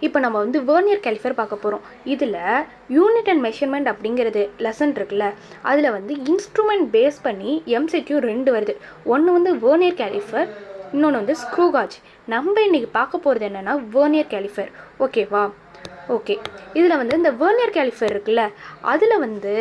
இப்போ நம்ம வந்து வெர்னியர் கேலிஃபர் பார்க்க போகிறோம். இதில் யூனிட் அண்ட் மெஷர்மெண்ட் அப்படிங்கிறது லெசன் இருக்குல்ல, அதில் வந்து இன்ஸ்ட்ருமெண்ட் பேஸ் பண்ணி எம்சிக்யூ 2 வருது. ஒன்று வந்து வெர்னியர் கேலிஃபர், இன்னொன்று வந்து ஸ்க்ரூ காஜ். நம்ம இன்றைக்கி பார்க்க போகிறது என்னென்னா வெர்னியர் கேலிஃபர். ஓகேவா? ஓகே, இதில் வந்து இந்த வெர்னியர் கேலிஃபர் இருக்குல்ல, அதில் வந்து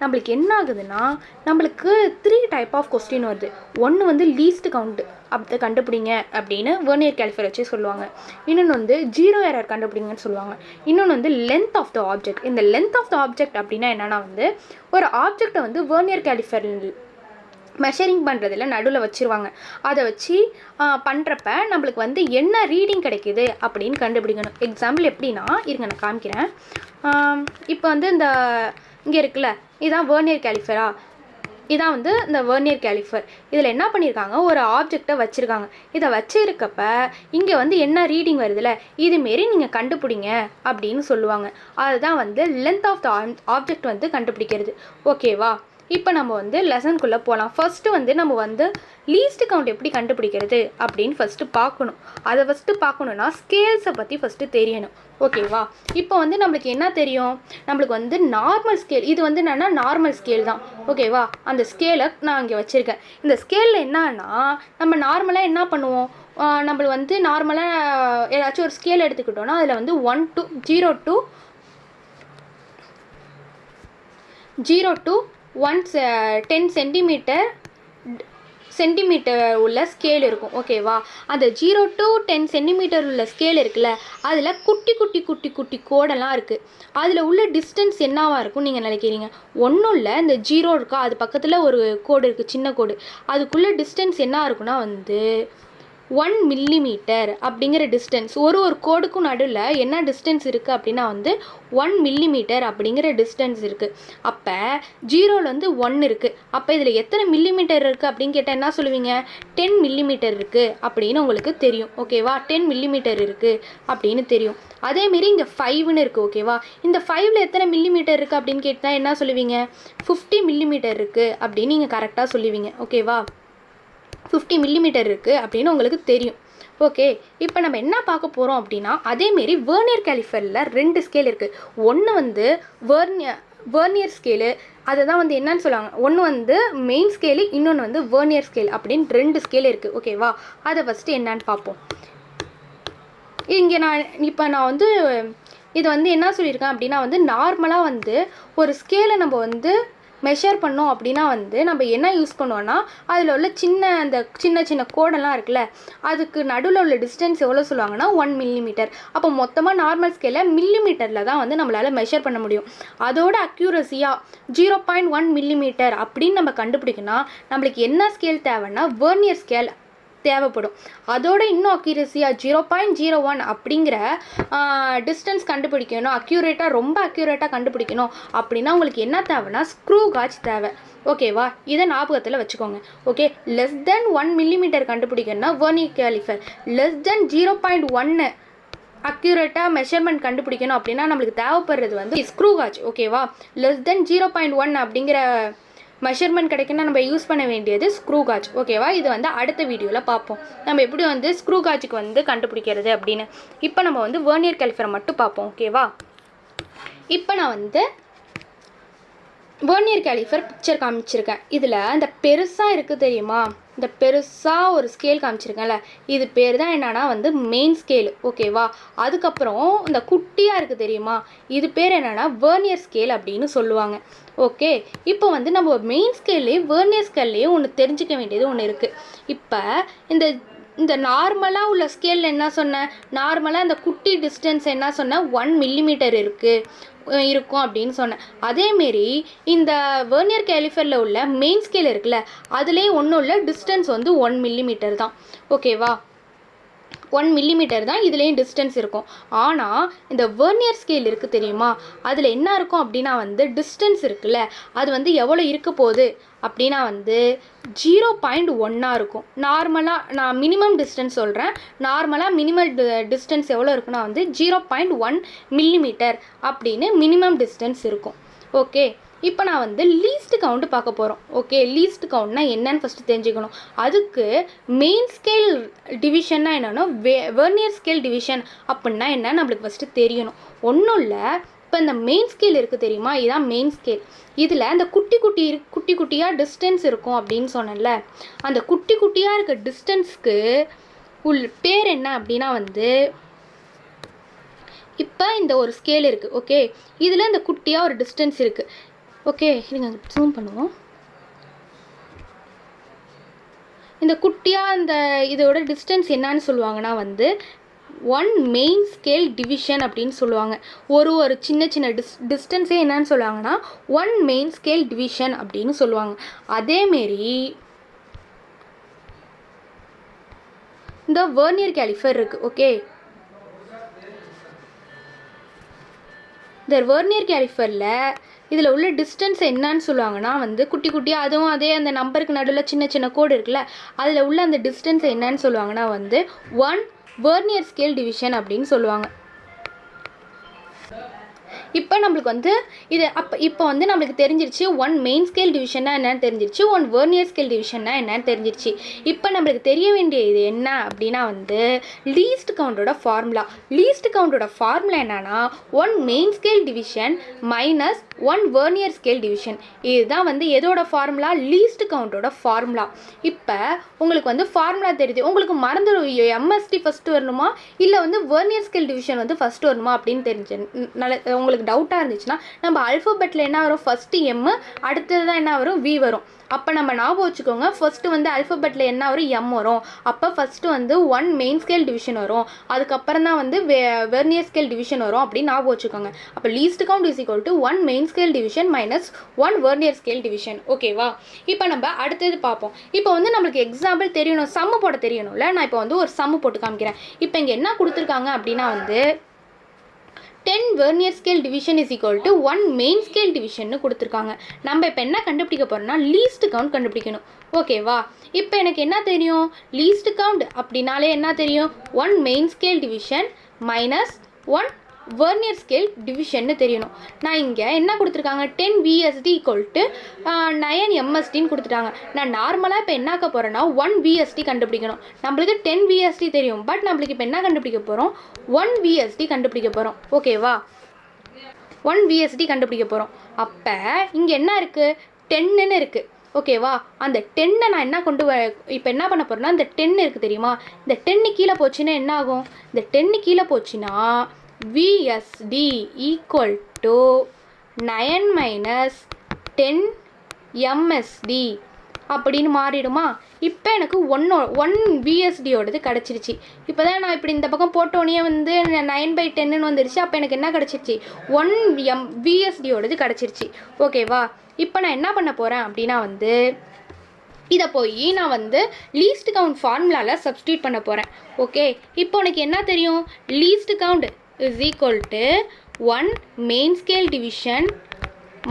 நம்மளுக்கு என்ன ஆகுதுன்னா, நம்மளுக்கு 3 டைப் ஆஃப் கொஸ்டின் வருது. ஒன்று வந்து லீஸ்ட் கவுண்ட் அப்படி கண்டுபிடிங்க அப்படின்னு வெர்னியர் கேலிஃபர் வச்சு சொல்லுவாங்க. இன்னொன்று வந்து 0 எரர் கண்டுபிடிங்கன்னு சொல்லுவாங்க. இன்னொன்று வந்து லென்த் ஆஃப் த ஆப்ஜெக்ட். இந்த லென்த் ஆஃப் த ஆப்ஜெக்ட் அப்படின்னா என்னென்னா வந்து ஒரு ஆப்ஜெக்டை வந்து வெர்னியர் கேலிஃபர் மெஷரிங் பண்ணுறதுல நடுவில் வச்சுருவாங்க. அதை வச்சு பண்ணுறப்ப நம்மளுக்கு வந்து என்ன ரீடிங் கிடைக்கிது அப்படின்னு கண்டுபிடிக்கணும். எக்ஸாம்பிள் எப்படின்னா, இருங்க நான் காமிக்கிறேன். இப்போ வந்து இந்த இங்கே இருக்குல்ல, இதான் வெர்னியர் கேலிஃபரா, இதான் வந்து இந்த வெர்னியர் கேலிஃபர். இதில் என்ன பண்ணியிருக்காங்க, ஒரு ஆப்ஜெக்டை வச்சுருக்காங்க. இதை வச்சுருக்கப்ப இங்கே வந்து என்ன ரீடிங் வருதுல்ல, இதுமாரி நீங்கள் கண்டுபிடிங்க அப்படின்னு சொல்லுவாங்க. அதுதான் வந்து லென்த் ஆஃப் த ஆப்ஜெக்ட் வந்து கண்டுபிடிக்கிறது. ஓகேவா? இப்போ நம்ம வந்து லெசனுக்குள்ளே போகலாம். ஃபஸ்ட்டு வந்து நம்ம வந்து லீஸ்ட் கவுண்ட் எப்படி கண்டுபிடிக்கிறது அப்படின்னு ஃபஸ்ட்டு பார்க்கணும். அதை ஃபஸ்ட்டு பார்க்கணுன்னா ஸ்கேல்ஸை பற்றி ஃபஸ்ட்டு தெரியணும். ஓகேவா? இப்போ வந்து நம்மளுக்கு என்ன தெரியும், நம்மளுக்கு வந்து நார்மல் ஸ்கேல், இது வந்து என்னென்னா நார்மல் ஸ்கேல் தான். ஓகேவா? அந்த ஸ்கேலை நான் இங்கே வச்சுருக்கேன். இந்த ஸ்கேலில் என்னன்னா, நம்ம நார்மலாக என்ன பண்ணுவோம், நம்மளுக்கு வந்து நார்மலாக ஏதாச்சும் ஒரு ஸ்கேல் எடுத்துக்கிட்டோன்னா அதில் வந்து 0 to 10 சென்டிமீட்டர் உள்ள ஸ்கேல் இருக்கும். ஓகேவா? அந்த 0 to 10 சென்டிமீட்டர் உள்ள ஸ்கேல் இருக்குல்ல, அதில் குட்டி குட்டி குட்டி குட்டி கோடெல்லாம் இருக்குது. அதில் உள்ள டிஸ்டன்ஸ் என்னவாக இருக்கும் நீங்கள் நினைக்கிறீங்க? ஒன்றும் இல்லை, இந்த 0 இருக்கா, அது பக்கத்தில் ஒரு கோடு இருக்குது, சின்ன கோடு. அதுக்குள்ளே டிஸ்டன்ஸ் என்ன இருக்குன்னா வந்து 1 மில்லிமீட்டர் அப்படிங்கிற டிஸ்டன்ஸ். ஒரு கோடுக்கும் நடுவில் என்ன டிஸ்டன்ஸ் இருக்குது அப்படின்னா வந்து 1 மில்லிமீட்டர் அப்படிங்கிற டிஸ்டன்ஸ் இருக்குது. அப்போ 0ல் வந்து 1 இருக்குது. அப்போ இதில் எத்தனை மில்லிமீட்டர் இருக்குது அப்படின்னு கேட்டால் என்ன சொல்லுவீங்க? 10 மில்லிமீட்டர் இருக்குது அப்படின்னு உங்களுக்கு தெரியும். ஓகேவா? 10 மில்லிமீட்டர் இருக்குது அப்படின்னு தெரியும். அதேமாரி இங்கே 5ன்னு இருக்குது. ஓகேவா? இந்த 5ல் எத்தனை மில்லிமீட்டர் இருக்குது அப்படின்னு கேட்டால் என்ன சொல்லுவீங்க? 50 மில்லிமீட்டர் இருக்குது அப்படின்னு நீங்கள் கரெக்டாக சொல்லுவீங்க. ஓகேவா? 50 மில்லிமீட்டர் இருக்குது அப்படின்னு உங்களுக்கு தெரியும். ஓகே, இப்போ நம்ம என்ன பார்க்க போகிறோம் அப்படின்னா, அதேமாரி வெர்னியர் கேலிஃபரில் 2 ஸ்கேல் இருக்குது. ஒன்று வந்து வெர்னியர் ஸ்கேலு, அதை தான் வந்து என்னன்னு சொல்லுவாங்க, ஒன்று வந்து மெயின் ஸ்கேலு, இன்னொன்று வந்து வெர்னியர் ஸ்கேல் அப்படின்னு 2 ஸ்கேல் இருக்குது. ஓகேவா? அதை ஃபஸ்ட்டு என்னன்னு பார்ப்போம். இங்கே நான் வந்து இது வந்து என்ன சொல்லியிருக்கேன் அப்படின்னா வந்து நார்மலாக வந்து ஒரு ஸ்கேலை நம்ம வந்து மெஷர் பண்ணோம் அப்படின்னா வந்து நம்ம என்ன யூஸ் பண்ணுவோன்னா, அதில் உள்ள சின்ன சின்ன கோடெல்லாம் இருக்குல்ல, அதுக்கு நடுவில் உள்ள டிஸ்டன்ஸ் எவ்வளோ சொல்லுவாங்கன்னா 1 மில்லிமீட்டர். அப்போ மொத்தமாக நார்மல் ஸ்கேலில் மில்லிமீட்டரில் தான் வந்து நம்மளால் மெஷர் பண்ண முடியும். அதோட அக்யூரஸியாக 0.1 மில்லிமீட்டர் அப்படின்னு நம்ம கண்டுபிடிக்கணும். நம்மளுக்கு என்ன ஸ்கேல் தேவைன்னா வெர்னியர் ஸ்கேல் தேவைப்படும். அதோட இன்னும் அக்யூரஸியாக 0.01 அப்படிங்கிற டிஸ்டன்ஸ் கண்டுபிடிக்கணும். ரொம்ப அக்யூரேட்டாக கண்டுபிடிக்கணும் அப்படின்னா உங்களுக்கு என்ன தேவைன்னா ஸ்க்ரூ காஜ் தேவை. ஓகேவா? இதை ஞாபகத்தில் வச்சுக்கோங்க. ஓகே, லெஸ் தென் 1 மில்லிமீட்டர் கண்டுபிடிக்கணும்னா வெர்னியர் கேலிஃபர், லெஸ் தென் 0.1 அக்யூரேட்டாக மெஷர்மெண்ட் கண்டுபிடிக்கணும் அப்படின்னா நம்மளுக்கு தேவைப்படுறது வந்து ஸ்க்ரூ காஜ். ஓகேவா? லெஸ் தென் 0.1 அப்படிங்கிற மெஷர்மெண்ட் கிடைக்குன்னா நம்ம யூஸ் பண்ண வேண்டியது ஸ்க்ரூ காஜ். ஓகேவா? இது வந்து அடுத்த வீடியோவில் பார்ப்போம், நம்ம எப்படி வந்து ஸ்க்ரூ காஜுக்கு வந்து கண்டுபிடிக்கிறது அப்படின்னு. இப்போ நம்ம வந்து வெர்னியர் கேலிஃபரை மட்டும் பார்ப்போம். ஓகேவா? இப்போ நான் வந்து வெர்னியர் கேலிஃபர் பிக்சர் காமிச்சிருக்கேன். இதில் இந்த பெருசாக இருக்குது தெரியுமா, இந்த பெருசாக ஒரு ஸ்கேல் காமிச்சிருக்கேன்ல, இது பேர் தான் என்னன்னா வந்து மெயின் ஸ்கேல். ஓகேவா? அதுக்கப்புறம் இந்த குட்டியாக இருக்குது தெரியுமா, இது பேர் என்னென்னா வெர்னியர் ஸ்கேல் அப்படின்னு சொல்லுவாங்க. ஓகே, இப்போ வந்து நம்ம மெயின் ஸ்கேல்லே வெர்னியர் ஸ்கேல்லையே ஒன்று தெரிஞ்சிக்க வேண்டியது ஒன்று இருக்குது. இப்போ இந்த நார்மலாக உள்ள ஸ்கேலில் என்ன சொன்னேன், நார்மலாக இந்த குட்டி டிஸ்டன்ஸ் என்ன சொன்னேன், 1 மில்லிமீட்டர் இருக்கும் அப்படின்னு சொன்னேன். அதேமாரி இந்த வெர்னியர் கேலிஃபரில் உள்ள மெயின் ஸ்கேல் இருக்குல்ல, அதுலேயும் ஒன்றும் இல்லை, டிஸ்டன்ஸ் வந்து 1 மில்லிமீட்டர் தான். ஓகேவா? 1 மில்லிமீட்டர் தான் இதுலேயும் டிஸ்டன்ஸ் இருக்கும். ஆனால் இந்த வெர்னியர் ஸ்கேல் இருக்குது தெரியுமா, அதில் என்ன இருக்கும் அப்படின்னா வந்து டிஸ்டன்ஸ் இருக்குல்ல, அது வந்து எவ்வளோ இருக்க போகுது அப்படின்னா வந்து 0.1 இருக்கும். நார்மலாக நான் மினிமம் டிஸ்டன்ஸ் சொல்கிறேன். நார்மலாக டிஸ்டன்ஸ் எவ்வளோ இருக்குன்னா வந்து 0.1 மில்லிமீட்டர் அப்படின்னு மினிமம் டிஸ்டன்ஸ் இருக்கும். ஓகே, இப்போ நான் வந்து லீஸ்ட் கவுண்ட் பார்க்க போகிறோம். ஓகே, லீஸ்ட் கவுண்ட்னா என்னன்னு ஃபஸ்ட்டு தெரிஞ்சுக்கணும். அதுக்கு மெயின் ஸ்கேல் டிவிஷன்னா என்னன்னா வெர்னியர் ஸ்கேல் டிவிஷன் அப்படின்னா என்ன நம்மளுக்கு ஃபஸ்ட்டு தெரியணும். ஒன்றும் இல்லை, இப்போ இந்த மெயின் ஸ்கேல் இருக்குது தெரியுமா, இதுதான் மெயின் ஸ்கேல். இதில் அந்த குட்டி குட்டியாக டிஸ்டன்ஸ் இருக்கும் அப்படின்னு சொன்னேன்ல, அந்த குட்டி குட்டியாக இருக்க டிஸ்டன்ஸ்க்கு பேர் என்ன அப்படின்னா வந்து இப்போ இந்த ஒரு ஸ்கேல் இருக்குது. ஓகே, இதில் இந்த குட்டியாக ஒரு டிஸ்டன்ஸ் இருக்குது. ஓகே, நீங்கள் ஜூம் பண்ணுவோம். இந்த குட்டியாக இந்த இதோட டிஸ்டன்ஸ் என்னன்னு சொல்லுவாங்கன்னா வந்து ஒன் மெயின் ஸ்கேல் டிவிஷன் அப்படின்னு சொல்லுவாங்க. ஒரு சின்ன டிஸ்டன்ஸே என்னன்னு சொல்லுவாங்கன்னா ஒன் மெயின் ஸ்கேல் டிவிஷன் அப்படின்னு சொல்லுவாங்க. அதேமாரி இந்த வெர்னியர் கேலிஃபர் இருக்குது. ஓகே, இந்த வெர்னியர் கேலிஃபரில் இதில் உள்ள டிஸ்டன்ஸ் என்னன்னு சொல்லுவாங்கன்னா வந்து குட்டி குட்டியாக, அதுவும் அதே அந்த நம்பருக்கு நடுவில் சின்ன கோடு இருக்குல்ல, அதில் உள்ள அந்த டிஸ்டன்ஸ் என்னன்னு சொல்லுவாங்கன்னா வந்து ஒன் வெர்னியர் ஸ்கேல் டிவிஷன் அப்படின்னு சொல்லுவாங்க. இப்போ நம்மளுக்கு வந்து இது இப்போ வந்து நம்மளுக்கு தெரிஞ்சிருச்சு ஒன் மெயின் ஸ்கேல் டிவிஷன்னா என்னன்னு தெரிஞ்சிருச்சு, ஒன் வெர்னியர் ஸ்கேல் டிவிஷன்னா என்னன்னு தெரிஞ்சிருச்சு. இப்போ நம்மளுக்கு தெரிய வேண்டியது என்ன அப்படின்னா வந்து லீஸ்ட் கவுண்டோட ஃபார்முலா. லீஸ்ட் கவுண்டோட ஃபார்முலா என்னன்னா one main scale division minus one vernier scale division. இதுதான் வந்து எதோட ஃபார்முலா, லீஸ்ட் கவுண்டோட ஃபார்முலா. இப்போ உங்களுக்கு வந்து ஃபார்முலா தெரியுது, உங்களுக்கு மறந்து எம்எஸ்டி ஃபஸ்ட்டு வரணுமா இல்லை வந்து வெர்னியர் ஸ்கேல் டிவிஷன் வந்து ஃபஸ்ட்டு வரணுமா அப்படின்னு தெரிஞ்சு உங்களுக்கு டவுட்டாக இருந்துச்சுன்னா நம்ம அல்ஃபபெட்டில் என்ன வரும், ஃபஸ்ட்டு எம், அடுத்தது தான் என்ன வரும், வி வரும். அப்போ நம்ம ஞாபகம் வச்சுக்கோங்க, ஃபஸ்ட்டு வந்து அல்ஃபபெட்டில் என்ன வரும், எம் வரும். அப்போ ஃபஸ்ட்டு வந்து ஒன் மெயின் ஸ்கேல் டிவிஷன் வரும், அதுக்கப்புறம் தான் வந்து வெர்னியர் ஸ்கேல் டிவிஷன் வரும் அப்படின்னு ஞாபகம் வச்சுக்கோங்க. அப்போ least count is equal to one main scale division minus one vernier scale division. ஓகேவா, இப்போ நம்ம அடுத்தது பார்ப்போம். இப்போ வந்து நம்மளுக்கு எக்ஸாம்பிள் தெரியணும், சம்மு போட தெரியணும்ல. நான் இப்போ வந்து ஒரு சம்மு போட்டு காமிக்கிறேன். இப்போ இங்கே என்ன கொடுத்துருக்காங்க அப்படின்னா வந்து 10 vernier scale division is equal to 1 main scale division கொடுத்துருக்காங்க. நம்ம இப்போ என்ன கண்டுபிடிக்க போகிறோம்னா லீஸ்ட் கவுண்ட் கண்டுபிடிக்கணும். ஓகேவா, இப்போ எனக்கு என்ன தெரியும், லீஸ்ட் கவுண்ட் அப்படின்னாலே என்ன தெரியும், 1 main scale division minus 1 vernier scale டிவிஷன்னு தெரியணும். நான் இங்கே என்ன கொடுத்துருக்காங்க, 10 VSD ஈக்குவல் டு 9 MSDன்னு கொடுத்துட்டாங்க. நான் நார்மலாக இப்போ என்னாக்க போகிறேன்னா 1 VSD கண்டுபிடிக்கணும். நம்மளுக்கு 10 VSD தெரியும், பட் நம்மளுக்கு இப்போ என்ன கண்டுபிடிக்க போகிறோம், 1 VSD கண்டுபிடிக்க போகிறோம். ஓகேவா, 1 VSD கண்டுபிடிக்க போகிறோம். அப்போ இங்கே என்ன இருக்குது, 10ன்னு இருக்குது. ஓகேவா, அந்த 10 நான் என்ன இப்போ என்ன பண்ண போகிறேன்னா இந்த 10 இருக்குது தெரியுமா, இந்த 10 கீழே போச்சுன்னா என்ன ஆகும், இந்த 10 கீழே போச்சுன்னா VSD equal to 9 minus 10 MSD அப்படின்னு மாறிடுமா. இப்போ எனக்கு ஒன் VSDயோடது கிடச்சிருச்சு. இப்போ தான் நான் இப்படி இந்த பக்கம் போட்டோன்னே வந்து 9/10ன்னு வந்துருச்சு. அப்போ எனக்கு என்ன கிடச்சிருச்சு, 1 VSDயோடது கிடச்சிருச்சு. ஓகேவா, இப்போ நான் என்ன பண்ண போகிறேன் அப்படின்னா வந்து இதை போய் நான் வந்து லீஸ்ட் கவுண்ட் ஃபார்முலாவில் சப்ஸ்டியூட் பண்ண போகிறேன். ஓகே, இப்போ உனக்கு என்ன தெரியும், least count is equal to 1 main scale division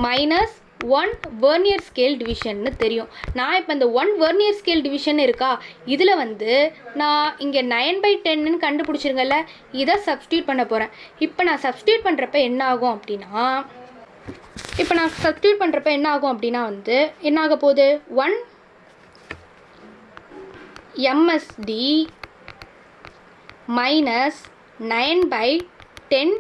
minus 1 vernier scale division தெரியும். நான் இப்போ இந்த 1 vernier scale division இருக்கா, இதில் வந்து நான் இங்கே 9/10ன்னு கண்டுபிடிச்சிருங்கல்ல, இதை சப்ஸ்டியூட் பண்ண போகிறேன். இப்போ நான் சப்ஸ்டியூட் பண்ணுறப்ப என்ன ஆகும் அப்படின்னா வந்து என்ன ஆக போகுது, 1 MSD மைனஸ் 9/10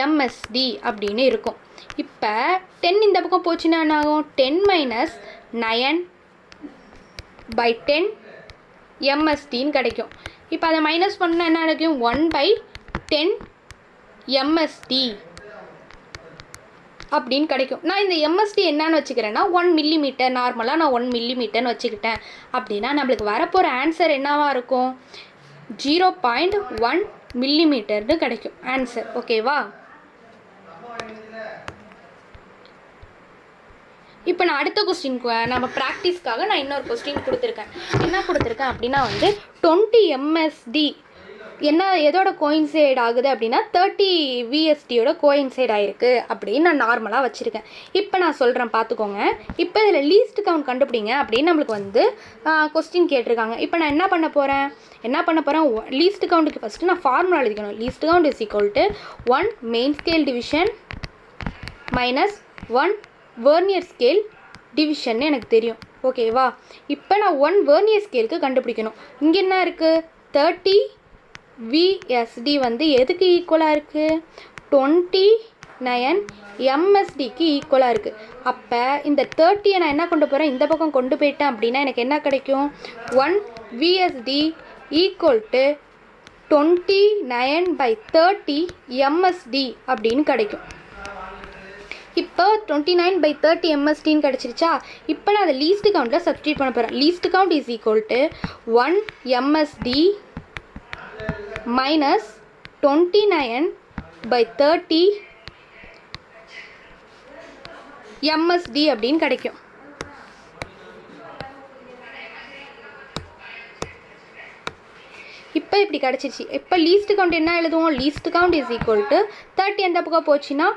MSD அப்படின்னு இருக்கும். இப்போ 10 இந்த பக்கம் போச்சுன்னா என்ன ஆகும், 10 மைனஸ் 9/10 MSDன்னு கிடைக்கும். இப்போ அதை மைனஸ் பண்ணால் என்ன கிடைக்கும், 1/10 MSD அப்படின்னு கிடைக்கும். நான் இந்த MSD என்னன்னு வச்சுக்கிறேன்னா 1 மில்லிமீட்டர், நார்மலாக நான் 1 மில்லிமீட்டர்னு வச்சுக்கிட்டேன் அப்படின்னா நம்மளுக்கு வரப்போகிற ஆன்சர் என்னவாக இருக்கும், 0.1 மில்லிமீட்டர்னு கிடைக்கும் ஆன்சர். ஓகேவா, இப்போ நான் அடுத்த கொஸ்டின் நம்ம ப்ராக்டிஸ்க்காக நான் இன்னொரு கொஸ்டின் கொடுத்துருக்கேன். என்ன கொடுத்துருக்கேன் அப்படின்னா வந்து 20 MSD என்ன எதோட கோயின்சைட் ஆகுது அப்படின்னா 30 VSDயோட கோயின்சைட் ஆகிருக்கு அப்படின்னு நான் நார்மலாக வச்சுருக்கேன். இப்போ நான் சொல்கிறேன் பார்த்துக்கோங்க. இப்போ இதில் லீஸ்ட் கவுண்ட் கண்டுபிடிங்க அப்படின்னு நம்மளுக்கு வந்து கொஸ்டின் கேட்டிருக்காங்க. இப்போ நான் என்ன பண்ண போகிறேன் லீஸ்ட் கவுண்ட்டுக்கு ஃபஸ்ட்டு நான் ஃபார்முலா எழுதிக்கணும். Least count is equal to 1 main scale division minus 1 vernier scale division எனக்கு தெரியும். ஓகேவா? இப்போ நான் 1 வெர்னியர் ஸ்கேலுக்கு கண்டுபிடிக்கணும். இங்கே என்ன இருக்குது? 30 VSD வந்து எதுக்கு ஈக்குவலாக இருக்குது? 29 MSDக்கு ஈக்குவலாக இருக்குது. அப்போ இந்த 30 நான் என்ன கொண்டு போகிறேன்? இந்த பக்கம் கொண்டு போயிட்டேன் அப்படின்னா எனக்கு என்ன கிடைக்கும்? 1 VSD ஈக்குவல் டு 29/30 MSD அப்படின்னு கிடைக்கும். இப்போ 29/30 MSDன்னு கிடச்சிருச்சா? இப்போ நான் அதை லீஸ்ட் கவுண்டில் சப்ஸ்டியூட் பண்ண போகிறேன். Least count is equal to 1 MSD minus 29/30 MSD அப்படின்னு கிடைக்கும். இப்போ இப்படி கிடச்சிருச்சு. இப்போ லீஸ்ட் கவுண்ட் என்ன எழுதுவோம்? Least count is equal to 30 எந்த பக்கம் போச்சுன்னா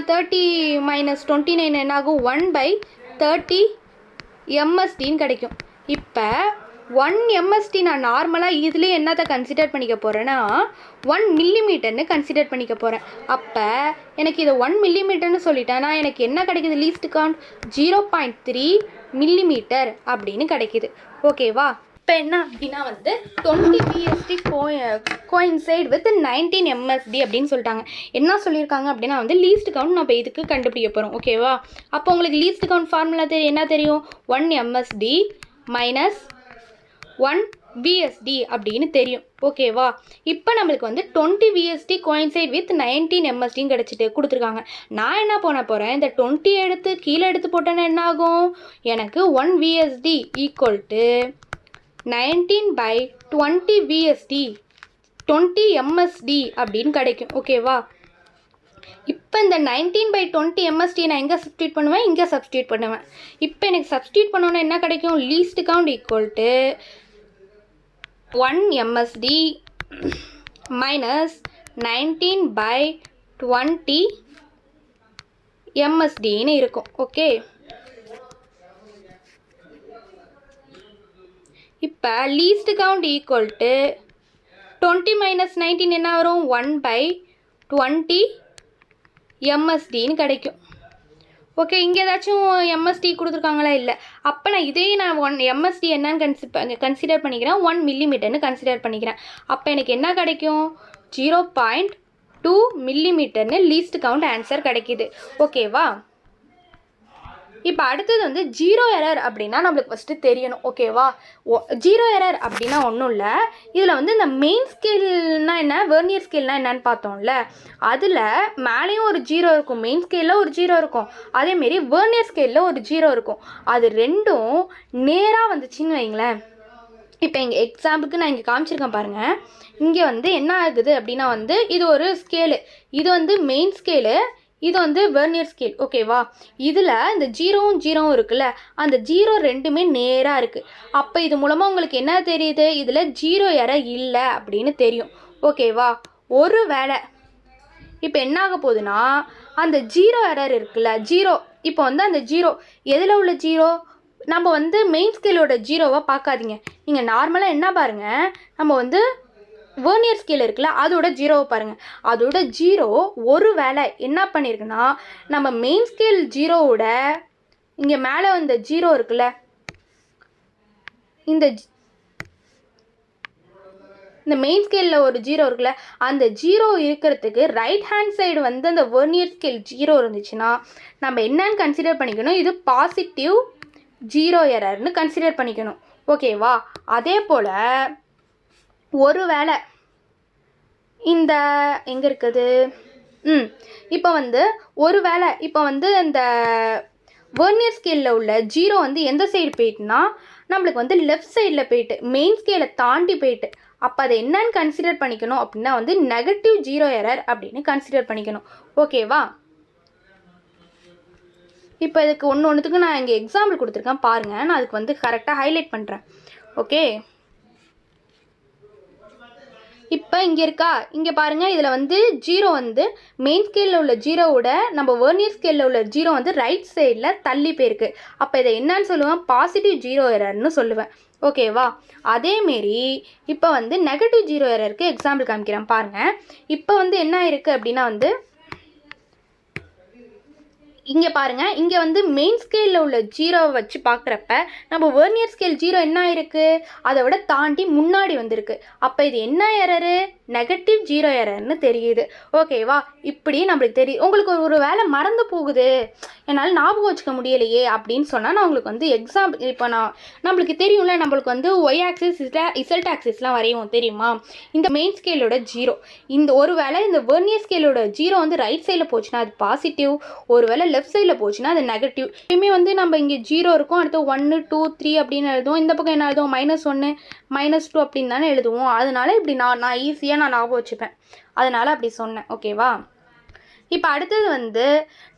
30 - 29 என்னாகும்? 1/30 MSDன்னு கிடைக்கும். இப்போ 1 MSD நான் நார்மலாக இதுலேயே என்னத்தை கன்சிடர் பண்ணிக்க போகிறேன்னா 1 மில்லிமீட்டர்னு கன்சிடர் பண்ணிக்க போகிறேன். அப்போ எனக்கு இதை 1 மில்லிமீட்டர்னு சொல்லிட்டேன்னா எனக்கு என்ன கிடைக்குது? லீஸ்ட் கவுண்ட் 0.3 மில்லிமீட்டர் அப்படின்னு கிடைக்குது. ஓகேவா? இப்போ என்ன அப்படின்னா வந்து 20 VSD கோயின்சைட் வித் 19 MSD அப்படின்னு சொல்லிட்டாங்க. என்ன சொல்லியிருக்காங்க அப்படின்னா வந்து லீஸ்ட் கவுண்ட் நம்ம இதுக்கு கண்டுபிடிக்க போகிறோம். ஓகேவா? அப்போ உங்களுக்கு லீஸ்ட் கவுண்ட் ஃபார்முலா என்ன தெரியும்? 1 MSD மைனஸ் 1 VSD அப்படின்னு தெரியும். ஓகேவா? இப்போ நம்மளுக்கு வந்து 20 VSD கோயின்சைட் வித் 19 MSDன்னு கிடச்சிட்டு கொடுத்துருக்காங்க. நான் என்ன பண்ண போகிறேன்? இந்த 20 எடுத்து கீழே எடுத்து போட்டேன்னா என்ன ஆகும்? எனக்கு 1 VSD equal to 19/20 VSD 20 MSD அப்படின்னு கிடைக்கும். ஓகேவா? இப்போ இந்த 19/20 MSD நான் எங்கே சப்ஸ்டியூட் பண்ணுவேன்? இங்கே சப்ஸ்டியூட் பண்ணுவேன். இப்போ எனக்கு சப்ஸ்டியூட் பண்ணோன்னா என்ன கிடைக்கும்? Least count equal to 1 MSD minus 19/20 MSDன்னு இருக்கும். ஓகே, இப்போ லீஸ்ட் கவுண்ட் ஈக்குவல் டு 20 - 19 என்ன வரும்? 1/20 MSDன்னு கிடைக்கும். ஓகே, இங்கே ஏதாச்சும் MSD கொடுத்துருக்காங்களா? இல்லை. அப்போ நான் இதே நான் 1 MSD என்னன்னு கன்சிடர் பண்ணிக்கிறேன்? 1 மில்லிமீட்டர்னு கன்சிடர் பண்ணிக்கிறேன். அப்போ எனக்கு என்ன கிடைக்கும்? 0.2 மில்லிமீட்டர்னு லீஸ்ட் கவுண்ட் ஆன்சர் கிடைக்கிது. ஓகேவா? இப்போ அடுத்தது வந்து ஜீரோ எரர் அப்படின்னா நம்மளுக்கு ஃபஸ்ட்டு தெரியணும். ஓகேவா? ஜீரோ எரர் அப்படின்னா ஒன்றும் இல்லை. இதில் வந்து இந்த மெயின் ஸ்கேல்னால் என்ன, வெர்னியர் ஸ்கேல்னால் என்னன்னு பார்த்தோம்ல, அதில் மேலேயும் ஒரு ஜீரோ இருக்கும், மெயின் ஸ்கேலில் ஒரு ஜீரோ இருக்கும், அதேமாரி வெர்னியர் ஸ்கேலில் ஒரு ஜீரோ இருக்கும். அது ரெண்டும் நேராக வந்துச்சுன்னு வைங்களேன். இப்போ எங்கள் எக்ஸாம்பிளுக்கு நான் இங்கே காமிச்சிருக்கேன் பாருங்கள். இங்கே வந்து என்ன ஆகுது அப்படின்னா வந்து இது ஒரு ஸ்கேலு, இது வந்து மெயின் ஸ்கேலு, இது வந்து வெர்னியர் ஸ்கேல். ஓகேவா? இதில் இந்த ஜீரோவும் இருக்குல்ல, அந்த ஜீரோ ரெண்டுமே நேராக இருக்குது. அப்போ இது மூலமாக உங்களுக்கு என்ன தெரியுது? இதில் ஜீரோ எரர் இல்லை அப்படின்னு தெரியும். ஓகேவா? ஒரு வேளை இப்போ என்ன ஆக போகுதுன்னா அந்த ஜீரோ எரர் இருக்குல்ல, ஜீரோ இப்போ வந்து அந்த ஜீரோ எதில் உள்ள ஜீரோ? நம்ம வந்து மெயின் ஸ்கேலோட ஜீரோவை பார்க்காதீங்க. நீங்கள் நார்மலாக என்ன பாருங்கள், நம்ம வந்து வெர்னியர் ஸ்கேல் இருக்குல்ல, அதோட ஜீரோவை பாருங்கள். அதோட ஜீரோ ஒரு வேளை என்ன பண்ணியிருக்குன்னா நம்ம மெயின் ஸ்கேல் ஜீரோவோட இங்கே மேலே வந்த ஜீரோ இருக்குல்ல, இந்த மெயின் ஸ்கேலில் ஒரு ஜீரோ இருக்குல்ல, அந்த ஜீரோ இருக்கிறதுக்கு ரைட் ஹேண்ட் சைடு வந்து அந்த வெர்னியர் ஸ்கேல் ஜீரோ இருந்துச்சுன்னா நம்ம என்னன்னு கன்சிடர் பண்ணிக்கணும்? இது பாசிட்டிவ் ஜீரோ எரர்னு கன்சிடர் பண்ணிக்கணும். ஓகேவா? அதே போல் ஒரு வேளை இந்த எங்கே இருக்குது இப்போ வந்து ஒரு வேளை இப்போ வந்து இந்த வெர்னியர் ஸ்கேலில் உள்ள ஜீரோ வந்து எந்த சைடு போயிட்டுனா நம்மளுக்கு வந்து லெஃப்ட் சைடில் போயிட்டு மெயின் ஸ்கேலை தாண்டி போயிட்டு, அப்போ அதை என்னன்னு கன்சிடர் பண்ணிக்கணும் அப்படின்னா வந்து நெகட்டிவ் ஜீரோ எரர் அப்படின்னு கன்சிடர் பண்ணிக்கணும். ஓகேவா? இப்போ இதுக்கு ஒன்றுத்துக்கு நான் இங்கே எக்ஸாம்பிள் கொடுத்துருக்கேன் பாருங்கள், நான் அதுக்கு வந்து கரெக்டாக ஹைலைட் பண்ணுறேன். ஓகே, இப்போ இங்கே இருக்கா, இங்கே பாருங்கள், இதில் வந்து ஜீரோ வந்து மெயின் ஸ்கேலில் உள்ள ஜீரோவோட நம்ம வெர்னியர் ஸ்கேலில் உள்ள ஜீரோ வந்து ரைட் சைடில் தள்ளி போயிருக்கு. அப்போ இதை என்னன்னு சொல்லுவேன்? பாசிட்டிவ் ஜீரோ எரர்னு சொல்லுவேன். ஓகேவா? அதேமாரி இப்போ வந்து நெகட்டிவ் ஜீரோ எரருக்கு எக்ஸாம்பிள் காமிக்கிறேன் பாருங்கள். இப்போ வந்து என்ன இருக்குது அப்படின்னா வந்து இங்கே பாருங்கள், இங்கே வந்து மெயின் ஸ்கேலில் உள்ள ஜீரோவை வச்சு பார்க்குறப்ப நம்ம வெர்னியர் ஸ்கேல் ஜீரோ என்ன இருக்குது, அதை விட தாண்டி முன்னாடி வந்திருக்கு. அப்போ இது என்ன எரரு, நெகட்டிவ் ஜீரோ எரர்னு தெரியுது. ஓகேவா, இப்படி நம்மளுக்கு தெரியுது. உங்களுக்கு ஒரு வேலை மறந்து போகுது, என்னால் ஞாபகம் வச்சுக்க முடியலையே அப்படின்னு சொன்னால் நான் உங்களுக்கு வந்து எக்ஸாம்பிள், இப்போ நம்மளுக்கு தெரியும்ல, நம்மளுக்கு வந்து ஒய் ஆக்சிஸ் இசல்ட் ஆக்சிஸ்லாம் வரையும் தெரியுமா. இந்த மெயின் ஸ்கேலோட ஜீரோ, இந்த ஒரு வேளை இந்த வெர்னியர் ஸ்கேலோட ஜீரோ வந்து ரைட் சைடில் போச்சுன்னா அது பாசிட்டிவ், ஒரு வேளை லெஃப்ட் சைடில் போச்சுன்னா அது நெகட்டிவ். எப்பயுமே வந்து நம்ம இங்கே ஜீரோ இருக்கும், அடுத்து 1 2 3 அப்படின்னு எழுதுவோம். இந்த பக்கம் என்ன எழுதுவோம், -1 -2 அப்படின்னு தானே எழுதுவோம். அதனால இப்படி நான் ஈஸியாக ஞாபகம் வச்சுப்பேன், அதனால் அப்படி சொன்னேன். ஓகேவா, இப்போ அடுத்தது வந்து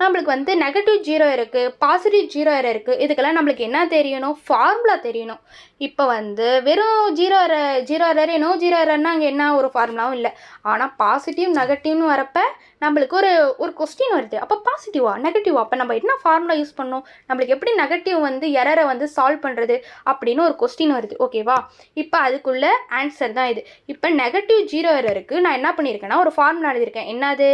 நம்மளுக்கு வந்து நெகட்டிவ் ஜீரோ இருக்குது, பாசிட்டிவ் ஜீரோ எரர் இருக்குது. இதுக்கெல்லாம் நம்மளுக்கு என்ன தெரியணும், ஃபார்முலா தெரியணும். இப்போ வந்து வெறும் ஜீரோ எரர் நோ ஜீரோ எரர்னா அங்கே என்ன ஒரு ஃபார்முலாவும் இல்லை. ஆனால் பாசிட்டிவ் நெகட்டிவ்னு வரப்போ நம்மளுக்கு ஒரு கொஸ்டின் வருது. அப்போ பாசிட்டிவா நெகட்டிவா, அப்போ நம்ம என்ன ஃபார்முலா யூஸ் பண்ணணும், நம்மளுக்கு எப்படி நெகட்டிவ் வந்து எரரை வந்து சால்வ் பண்ணுறது அப்படின்னு ஒரு கொஸ்டின் வருது. ஓகேவா, இப்போ அதுக்குள்ள ஆன்சர் தான் இது. இப்போ நெகட்டிவ் ஜீரோ எரருக்கு நான் என்ன பண்ணியிருக்கேன்னா ஒரு ஃபார்முலா எழுதியிருக்கேன். என்னது,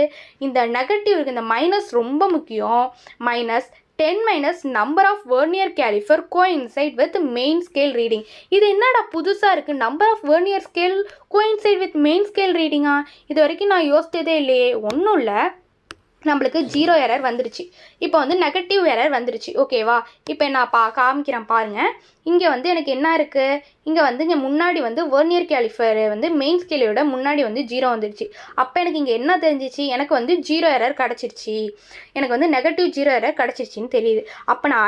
இந்த நெகட்டிவ் இருக்குது, இந்த மைனஸ் ரொம்ப முக்கியம். -10 number of vernier caliper coincide with main scale reading. இது என்னடா புதுசாக இருக்குது, number of vernier scale coincide with main scale ரீடிங்கா, இது வரைக்கும் நான் யோசித்ததே இல்லையே. ஒன்றும் இல்லை, நம்மளுக்கு ஜீரோ எரர் வந்துருச்சு, இப்போ வந்து நெகட்டிவ் எரர் வந்துருச்சு. ஓகேவா, இப்போ நான் காமிக்கிறேன் பாருங்கள். இங்கே வந்து எனக்கு என்ன இருக்குது, இங்கே வந்து இங்கே முன்னாடி வந்து வெர்னியர் கேலிஃபர் வந்து மெயின் ஸ்கேலோட முன்னாடி வந்து ஜீரோ வந்துருச்சு. அப்போ எனக்கு இங்கே என்ன தெரிஞ்சிச்சு, எனக்கு வந்து ஜீரோ எரர் கிடச்சிருச்சு, எனக்கு வந்து நெகட்டிவ் ஜீரோ எரர் கிடச்சிருச்சின்னு தெரியுது. அப்போ நான்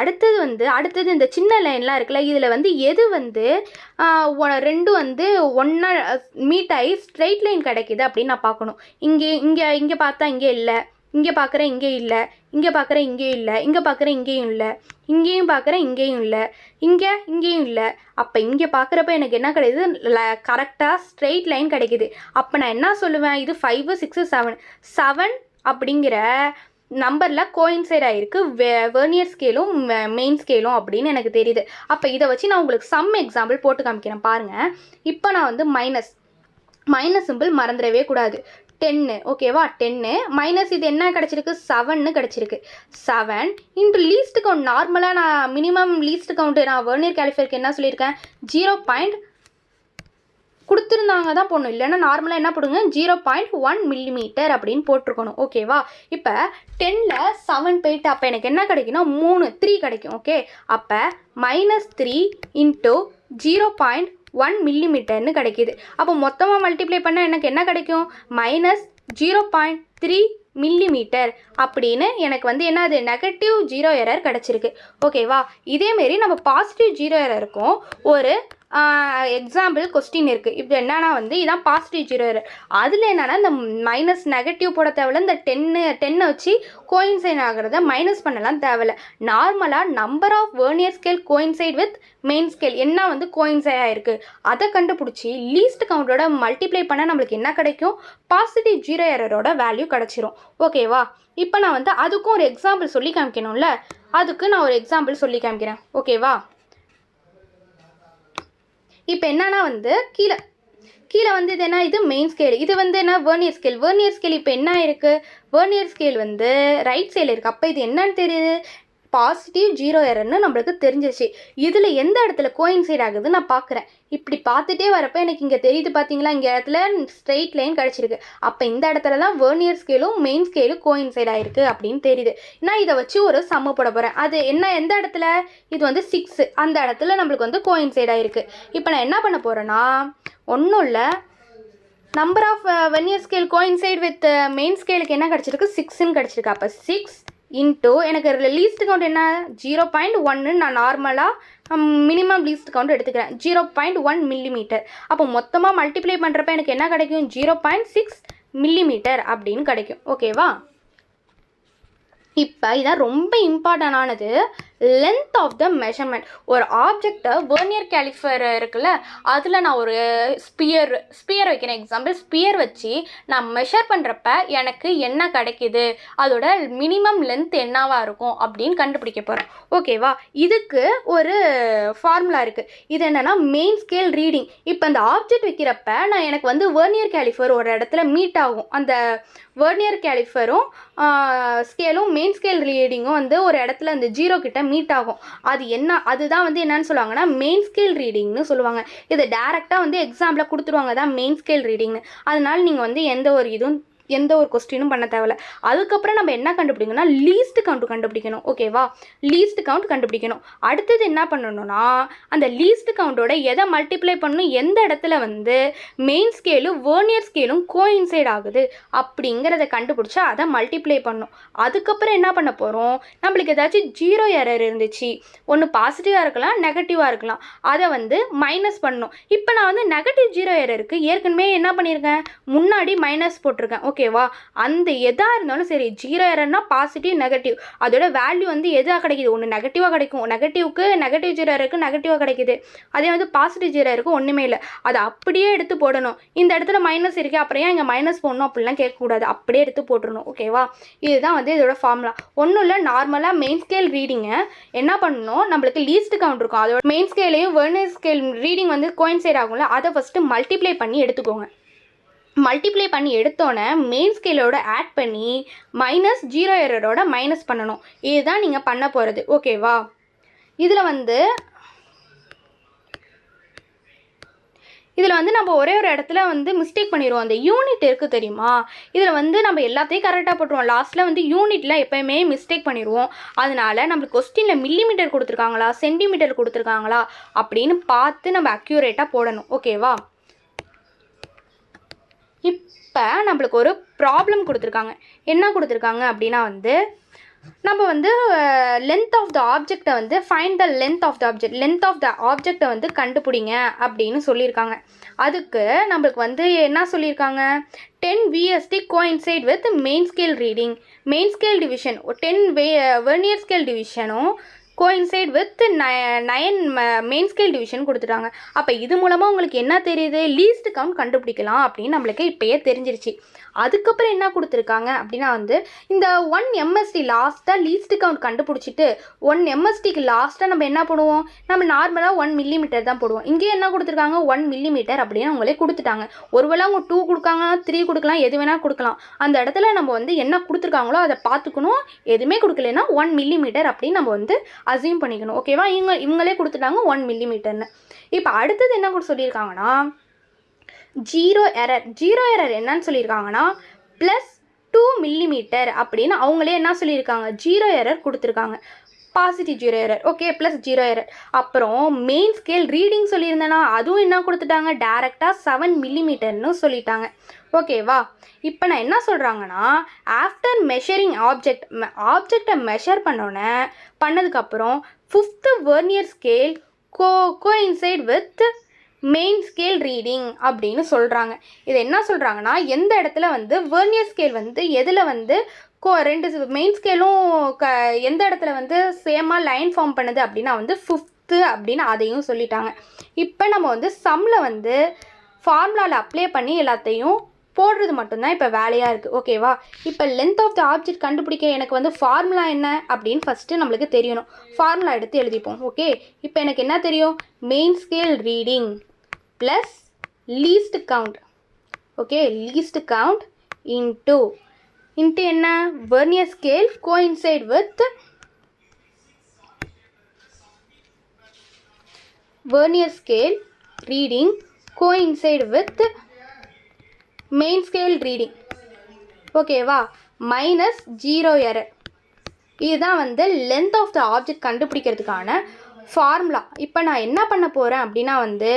அடுத்தது இந்த சின்ன லைன்லாம் இருக்குல்ல, இதில் வந்து எது வந்து ரெண்டும் வந்து ஒன்றா மீட் ஆகி ஸ்ட்ரெயிட் லைன் கிடைக்கிது அப்படின்னு நான் பார்க்கணும். இங்கே பார்த்தா இங்கே இல்லை, இங்கே பார்க்குறேன் இங்கே இல்லை, இங்கே பார்க்குறேன் இங்கேயும் இல்லை, இங்கே பார்க்குறேன் இங்கேயும் இல்லை, இங்கேயும் பார்க்குறேன் இங்கேயும் இல்லை, இங்கேயும் இல்லை. அப்போ இங்கே பார்க்குறப்ப எனக்கு என்ன கிடைக்குது, கரெக்டாக ஸ்ட்ரெயிட் லைன் கிடைக்குது. அப்போ நான் என்ன சொல்லுவேன், இது 5 6 7 அப்படிங்கிற நம்பரில் கோயின்சைட் ஆகிருக்கு வெர்னியர் ஸ்கேலும் மெயின் ஸ்கேலும் அப்படின்னு எனக்கு தெரியுது. அப்போ இதை வச்சு நான் உங்களுக்கு சம் எக்ஸாம்பிள் போட்டு காமிக்கிறேன் பாருங்கள். இப்போ நான் வந்து மைனஸ் சிம்பிள் மறந்துடவே கூடாது. 10, ஓகேவா, 10 மைனஸ் இது என்ன கிடச்சிருக்கு, 7ன்னு கிடச்சிருக்கு. 7 இன்ட்டு லீஸ்ட் கவுண்ட். நார்மலாக நான் மினிமம் லீஸ்ட் கவுண்ட்டு நான் வெர்னியர் கேலிஃபருக்கு என்ன சொல்லியிருக்கேன், 0. கொடுத்துருந்தாங்க தான் போடணும், இல்லைன்னா நார்மலாக என்ன போடுங்க 0.1 மில்லிமீட்டர் அப்படின்னு போட்டிருக்கணும். ஓகேவா, இப்போ 10ல் 7 போயிட்டு அப்போ எனக்கு என்ன கிடைக்குன்னா 3 கிடைக்கும். ஓகே, அப்போ -3 இன்ட்டு 0.1 மில்லிமீட்டர்னு கிடைக்கிது. அப்போ மொத்தமாக மல்டிப்ளை பண்ணால் எனக்கு என்ன கிடைக்கும், -0.3 மில்லிமீட்டர் அப்படின்னு எனக்கு வந்து என்னது நெகட்டிவ் ஜீரோ எரர் கிடச்சிருக்கு. ஓகேவா, இதேமாரி நம்ம பாசிட்டிவ் ஜீரோ எரருக்கும் ஒரு எக்ஸாம்பிள் கொஸ்டின் இருக்குது. இப்போ என்னன்னா வந்து இதான் பாசிட்டிவ் ஜீரோ எரர். அதில் என்னென்னா இந்த மைனஸ் நெகட்டிவ் போட தேவையில்ல, இந்த 10 வச்சு கோயின்சைட் ஆகிறத மைனஸ் பண்ணலாம் தேவையில்ல. நார்மலாக number of vernier scale coincide with main scale என்ன வந்து கோயின்சைட் ஆகிருக்கு அதை கண்டுபிடிச்சி லீஸ்ட் கவுண்டோட மல்டிப்ளை பண்ண நம்மளுக்கு என்ன கிடைக்கும், பாசிட்டிவ் ஜீரோ எரரோட வேல்யூ கிடச்சிரும். ஓகேவா, இப்போ நான் வந்து அதுக்கும் ஒரு எக்ஸாம்பிள் சொல்லி காமிக்கணும்ல, அதுக்கு நான் ஒரு எக்ஸாம்பிள் சொல்லி காமிக்கிறேன். ஓகேவா, இப்போ என்னன்னா வந்து கீழே வந்து இது என்ன, இது மெயின் ஸ்கேல், இது வந்து என்ன வெர்னியர் ஸ்கேல். இப்போ என்ன இருக்குது, வெர்னியர் ஸ்கேல் வந்து ரைட் சைடில் இருக்குது. அப்போ இது என்னன்னு தெரியுது, பாசிட்டிவ் ஜீரோ எரர்னு நம்மளுக்கு தெரிஞ்சிச்சு. இதில் எந்த இடத்துல கோயின்சைட் ஆகுது நான் பார்க்குறேன். இப்படி பார்த்துட்டே வரப்போ எனக்கு இங்கே தெரியுது பார்த்தீங்களா, இங்கே இடத்துல ஸ்ட்ரெயிட் லைன் கிடச்சிருக்கு. அப்போ இந்த இடத்துல தான் வெர்னியர் ஸ்கேலும் மெயின் ஸ்கேலும் கோயின்சைட் ஆகிருக்கு அப்படின்னு தெரியுது. நான் இதை வச்சு ஒரு சம்மு போட போகிறேன். அது என்ன, எந்த இடத்துல, இது வந்து 6, அந்த இடத்துல நம்மளுக்கு வந்து கோயின்சைட் ஆகிருக்கு. இப்போ நான் என்ன பண்ண போகிறேன்னா, ஒன்றும் இல்லை, number of vernier scale coincide with main ஸ்கேலுக்கு என்ன கிடச்சிருக்கு, 6ன்னு கிடச்சிருக்கு. அப்போ 6 இன்ட்டு எனக்கு லீஸ்ட் கவுண்ட் என்ன 0.1, நான் நார்மலாக மினிமம் லீஸ்ட் கவுண்ட் எடுத்துக்கிறேன் 0.1 மில்லிமீட்டர். அப்போ மொத்தமாக மல்டிப்ளை பண்ணுறப்ப எனக்கு என்ன கிடைக்கும், 0.6 மில்லிமீட்டர் அப்படின்னு கிடைக்கும். ஓகேவா, இப்போ இதான் ரொம்ப இம்பார்ட்டண்டானது. Length of the measurement. ஒரு ஆப்ஜெக்டை வெர்னியர் கேலிஃபர் இருக்குல்ல, அதில் நான் ஒரு ஸ்பியர் வைக்கிறேன். எக்ஸாம்பிள் ஸ்பியர் வச்சு நான் மெஷர் பண்ணுறப்ப எனக்கு என்ன கிடைக்குது, அதோட மினிமம் லென்த் என்னவா இருக்கும் அப்படின்னு கண்டுபிடிக்க போகிறேன். ஓகேவா? இதுக்கு ஒரு ஃபார்முலா இருக்குது. இது என்னென்னா மெயின் ஸ்கேல் ரீடிங். இப்போ அந்த ஆப்ஜெக்ட் வைக்கிறப்ப நான் எனக்கு வந்து வெர்னியர் கேலிஃபர் ஒரு இடத்துல மீட் ஆகும். அந்த வெர்னியர் கேலிஃபரும் ஸ்கேலும் மெயின் ஸ்கேல் ரீடிங்கும் வந்து ஒரு இடத்துல அந்த 0 கிட்ட மீட் ஆகும். அதுதான் வந்து என்னன்னு சொல்லுவாங்கன்னா மெயின் ஸ்கேல் ரீடிங்னு சொல்லுவாங்க. இதை டேரெக்டாக வந்து எக்ஸாம்பிளாக கொடுத்துருவாங்க தான் மெயின் ஸ்கேல் ரீடிங்னு. அதனால நீங்கள் வந்து எந்த ஒரு கொஸ்டினும் பண்ண தேவையில்ல. அதுக்கப்புறம் நம்ம என்ன கண்டுபிடிக்கணும்னா லீஸ்ட் கவுண்ட் கண்டுபிடிக்கணும். ஓகேவா? லீஸ்ட் கவுண்ட் கண்டுபிடிக்கணும். அடுத்தது என்ன பண்ணணும்னா அந்த லீஸ்ட் கவுண்டோட எதை மல்டிப்ளை பண்ணணும், எந்த இடத்துல வந்து மெயின் ஸ்கேலும் வெர்னியர் ஸ்கேலும் கோஇன்சைட் ஆகுது அப்படிங்கிறத கண்டுபிடிச்சா அதை மல்டிப்ளை பண்ணணும். அதுக்கப்புறம் என்ன பண்ண போகிறோம், நம்மளுக்கு ஏதாச்சும் 0 எரர் இருந்துச்சு, ஒன்று பாசிட்டிவாக இருக்கலாம் நெகட்டிவாக இருக்கலாம், அதை வந்து மைனஸ் பண்ணணும். இப்போ நான் வந்து நெகட்டிவ் 0 எரருக்கு ஏற்கனவே என்ன பண்ணியிருக்கேன், முன்னாடி மைனஸ் போட்டிருக்கேன். ஓகேவா? அந்த எதாக இருந்தாலும் சரி, 0 எரர்னா பாசிட்டிவ் நெகட்டிவ், அதோட வேல்யூ வந்து எதாக கிடைக்குது, ஒன்று நெகட்டிவாக கிடைக்கும். நெகட்டிவ் 0 எரருக்கு நெகட்டிவாக கிடைக்குது. அதே வந்து பாசிட்டிவ் 0 எரருக்கு ஒன்றுமே இல்லை. அதை அப்படியே எடுத்து போடணும். இந்த இடத்துல மைனஸ் இருக்குது, அப்புறம் ஏன் இங்கே மைனஸ் போடணும் அப்படிலாம் கேட்கக்கூடாது. அப்படியே எடுத்து போட்டுடணும். ஓகேவா? இதுதான் வந்து இதோட ஃபார்முலா. ஒன்றும் இல்லை, நார்மலாக மெயின் ஸ்கேல் ரீடிங்கை என்ன பண்ணணும், நம்மளுக்கு லீஸ்ட் கவுண்ட் இருக்கும், அதோட மெயின் ஸ்கேலையும் வெர்னியர் ஸ்கேல் ரீடிங் வந்து கோயின்சைட் ஆகும்ல, அதை ஃபஸ்ட்டு மல்டிப்ளை பண்ணி எடுத்துக்கோங்க. மல்டிப்ளை பண்ணி எடுத்தோன்னே மெயின் ஸ்கேலோட ஆட் பண்ணி -0 எரரோட மைனஸ் பண்ணணும். இதுதான் நீங்கள் பண்ண போகிறது. ஓகேவா? இதில் வந்து நம்ம ஒரே ஒரு இடத்துல வந்து மிஸ்டேக் பண்ணிடுவோம். அந்த யூனிட் இருக்குது தெரியுமா, இதில் வந்து நம்ம எல்லாத்தையும் கரெக்டாக போட்டுருவோம். லாஸ்ட்டில் வந்து யூனிட்டில் எப்போயுமே மிஸ்டேக் பண்ணிடுவோம். அதனால நம்மளுக்கு கொஸ்டினில் மில்லிமீட்டர் கொடுத்துருக்காங்களா சென்டிமீட்டர் கொடுத்துருக்காங்களா அப்படின்னு பார்த்து நம்ம அக்யூரேட்டாக போடணும். ஓகேவா? இப்போ நம்மளுக்கு ஒரு ப்ராப்ளம் கொடுத்துருக்காங்க. என்ன கொடுத்துருக்காங்க அப்படின்னா வந்து நம்ம வந்து லென்த் ஆஃப் த ஆப்ஜெக்டை வந்து find the length of the ஆப்ஜெக்டை வந்து கண்டுபிடிங்க அப்படின்னு சொல்லியிருக்காங்க. அதுக்கு நம்மளுக்கு வந்து என்ன சொல்லியிருக்காங்க, 10 VSD coincide with main scale reading, main scale division 10 vernier scale டிவிஷனும் coincide with 9 main scale division கொடுத்துட்டாங்க. அப்போ இது மூலமாக உங்களுக்கு என்ன தெரியுது, லீஸ்ட் கவுண்ட் கண்டுபிடிக்கலாம் அப்படின்னு நம்மளுக்கு இப்போயே தெரிஞ்சிருச்சு. அதுக்கப்புறம் என்ன கொடுத்துருக்காங்க அப்படின்னா வந்து இந்த 1 MSD லாஸ்ட்டாக லீஸ்ட் கவுண்ட் கண்டுபிடிச்சிட்டு 1 MSDக்கு லாஸ்ட்டாக நம்ம என்ன பண்ணுவோம், நம்ம நார்மலாக 1 மில்லிமீட்டர் தான் போடுவோம். இங்கே என்ன கொடுத்துருக்காங்க, 1 மில்லிமீட்டர் அப்படின்னு அவங்களே கொடுத்துட்டாங்க. ஒருவேளை அவங்க 2 கொடுக்காங்க, 3 கொடுக்கலாம், எது வேணால் கொடுக்கலாம். அந்த இடத்துல நம்ம வந்து என்ன கொடுத்துருக்காங்களோ அதை பார்த்துக்கணும். எதுவுமே கொடுக்கலன்னா 1 மில்லிமீட்டர் அப்படின்னு நம்ம வந்து அசியூம் பண்ணிக்கணும். ஓகேவா? இவங்களே கொடுத்துட்டாங்க 1 மில்லிமீட்டர்னு. இப்போ அடுத்தது என்ன கூட சொல்லியிருக்காங்கன்னா 0 எரர் என்னன்னு சொல்லியிருக்காங்கன்னா +2 மில்லிமீட்டர் அப்படின்னு அவங்களே என்ன சொல்லியிருக்காங்க, 0 எரர் கொடுத்துருக்காங்க. Positive 0 error. Okay, +0 error. அப்புறம் மெயின் ஸ்கேல் ரீடிங் சொல்லியிருந்தேன்னா அதுவும் என்ன கொடுத்துட்டாங்க, டேரெக்டாக 7 மில்லிமீட்டர்னு சொல்லிட்டாங்க. ஓகேவா? இப்போ நான் என்ன சொல்கிறாங்கன்னா ஆஃப்டர் மெஷரிங் ஆப்ஜெக்டை மெஷர் பண்ணதுக்கப்புறம் 5th vernier scale coincide with main scale reading அப்படின்னு சொல்கிறாங்க. இது என்ன சொல்கிறாங்கன்னா எந்த இடத்துல வந்து வெர்னியர் ஸ்கேல் வந்து எதில் வந்து 2 மெயின் ஸ்கேலும் எந்த இடத்துல வந்து சேமாக லைன் ஃபார்ம் பண்ணுது அப்படின்னா வந்து 5th அப்படின்னு அதையும் சொல்லிட்டாங்க. இப்போ நம்ம வந்து சம்மில் வந்து ஃபார்முலாவில் அப்ளை பண்ணி எல்லாத்தையும் போடுறது மட்டும்தான் இப்போ வேலையாக இருக்குது. ஓகேவா? இப்போ லென்த் ஆஃப் த ஆப்ஜெக்ட் கண்டுபிடிக்க எனக்கு வந்து ஃபார்முலா என்ன அப்படின்னு ஃபஸ்ட்டு நம்மளுக்கு தெரியணும். ஃபார்முலா எடுத்து எழுதிப்போம். ஓகே, இப்போ எனக்கு என்ன தெரியும், main scale reading plus least count. Okay, least count into என்ன, vernier scale coincide with vernier scale reading coincide with main scale reading. ஓகேவா? -0 எரர். இதுதான் வந்து லென்த் ஆஃப் த ஆப்ஜெக்ட் கண்டுபிடிக்கிறதுக்கான ஃபார்முலா. இப்போ நான் என்ன பண்ண போகிறேன் அப்படின்னா வந்து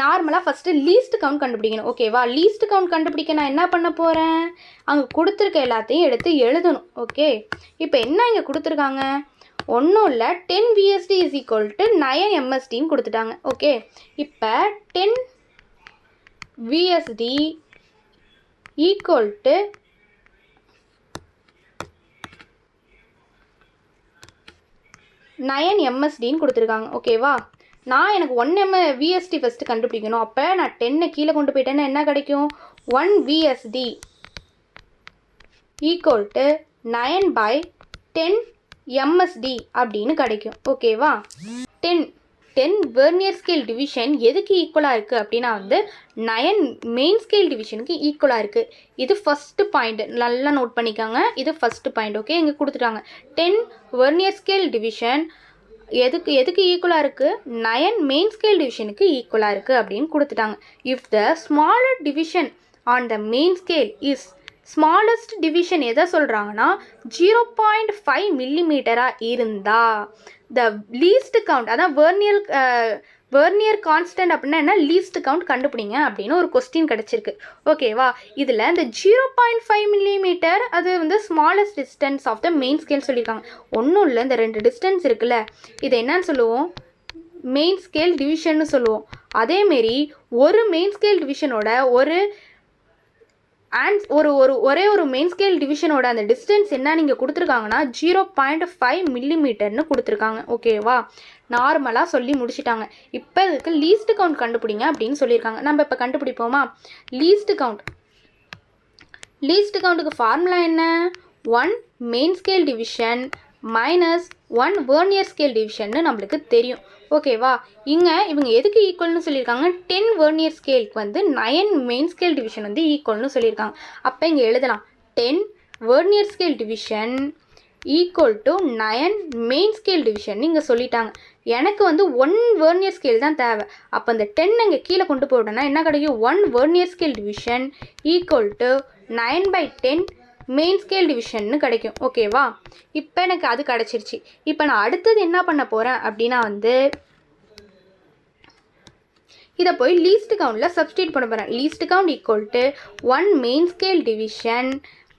நார்மலாக ஃபஸ்ட்டு லீஸ்ட் கவுண்ட் கண்டுபிடிக்கணும். ஓகேவா? லீஸ்ட் கவுண்ட் கண்டுபிடிக்க நான் என்ன பண்ண போகிறேன், அங்கே கொடுத்துருக்க எல்லாத்தையும் எடுத்து எழுதணும். ஓகே, இப்போ என்ன இங்கே கொடுத்துருக்காங்க, ஒன்றும் இல்லை, 10 VSD = 9 MSDன்னு கொடுத்துட்டாங்க. ஓகே, இப்போ 10 VSD = 9 MSDன்னு கொடுத்துருக்காங்க. ஓகேவா, நான் எனக்கு 1 VSD ஃபஸ்ட்டு கண்டுபிடிக்கணும். அப்போ நான் 10 கீழே கொண்டு போயிட்டேன்னா என்ன கிடைக்கும்? 1 VSD ஈக்குவல் டு 9/10 MSD அப்படின்னு கிடைக்கும். ஓகேவா, 10 வெர்னியர் ஸ்கேல் டிவிஷன் எதுக்கு ஈக்குவலாக இருக்குது அப்படின்னா வந்து 9 மெயின் ஸ்கேல் டிவிஷனுக்கு ஈக்குவலாக இருக்குது. இது ஃபஸ்ட்டு பாயிண்ட், நல்லா நோட் பண்ணிக்காங்க. இது ஃபஸ்ட்டு பாயிண்ட். ஓகே, இங்கே கொடுத்துட்டாங்க 10 வெர்னியர் ஸ்கேல் டிவிஷன் எதுக்கு ஈக்குவலாக இருக்குது? 9 மெயின் ஸ்கேல் டிவிஷனுக்கு ஈக்குவலாக இருக்குது அப்படின்னு கொடுத்துட்டாங்க. If the smaller division on the main scale is smallest division எதை சொல்கிறாங்கன்னா 0.5 மில்லிமீட்டராக இருந்தால் த லீஸ்ட் கவுண்ட், அதான் வெர்னியர் கான்ஸ்டன்ட் அப்படின்னா என்ன, லீஸ்ட் கவுண்ட் கண்டுபிடிங்க அப்படின்னு ஒரு கொஸ்டின் கிடச்சிருக்கு. ஓகேவா, இதில் இந்த 0.5 மில்லிமீட்டர் அது வந்து smallest distance of the main scale சொல்லியிருக்காங்க. ஒன்றும் இல்லை, இந்த 2 டிஸ்டன்ஸ் இருக்குல்ல, இதை என்னன்னு சொல்லுவோம்? மெயின் ஸ்கேல் டிவிஷன்னு சொல்லுவோம். அதேமாரி ஒரு மெயின் ஸ்கேல் டிவிஷனோட ஒரே ஒரு மெயின் ஸ்கேல் டிவிஷனோட அந்த டிஸ்டன்ஸ் என்ன நீங்கள் கொடுத்துருக்காங்கன்னா 0.5 மில்லிமீட்டர்னு கொடுத்துருக்காங்க. ஓகேவா, நார்மலாக சொல்லி முடிச்சிட்டாங்க. இப்போ இதுக்கு லீஸ்ட் கவுண்ட் கண்டுபிடிங்க அப்படின்னு சொல்லியிருக்காங்க. நம்ம இப்போ கண்டுபிடிப்போமா? லீஸ்ட் கவுண்ட்டுக்கு ஃபார்முலா என்ன? 1 main scale division minus 1 vernier scale டிவிஷன்னு நம்மளுக்கு தெரியும். ஓகேவா, இவங்க எதுக்கு ஈக்குவல்னு சொல்லியிருக்காங்க? 10 வெர்னியர் ஸ்கேலுக்கு வந்து 9 மெயின் ஸ்கேல் டிவிஷன் வந்து ஈக்குவல்னு சொல்லியிருக்காங்க. அப்போ இங்கே எழுதலாம் 10 vernier scale division equal to 9 main scale division இங்கே சொல்லிட்டாங்க. எனக்கு வந்து 1 வெர்னியர் ஸ்கேல் தான் தேவை. அப்போ இந்த 10 இங்கே கீழே கொண்டு போட்டோன்னா என்ன கிடைக்கும்? 1 vernier scale division equal to 9/10 main scale டிவிஷன்னு கிடைக்கும். ஓகேவா, இப்போ எனக்கு அது கிடச்சிருச்சு. இப்போ நான் அடுத்தது என்ன பண்ண போகிறேன் அப்படின்னா வந்து இதை போய் லீஸ்ட் கவுண்டில் சப்ஸ்டியூட் பண்ண போகிறேன். Least count equal to 1 main scale division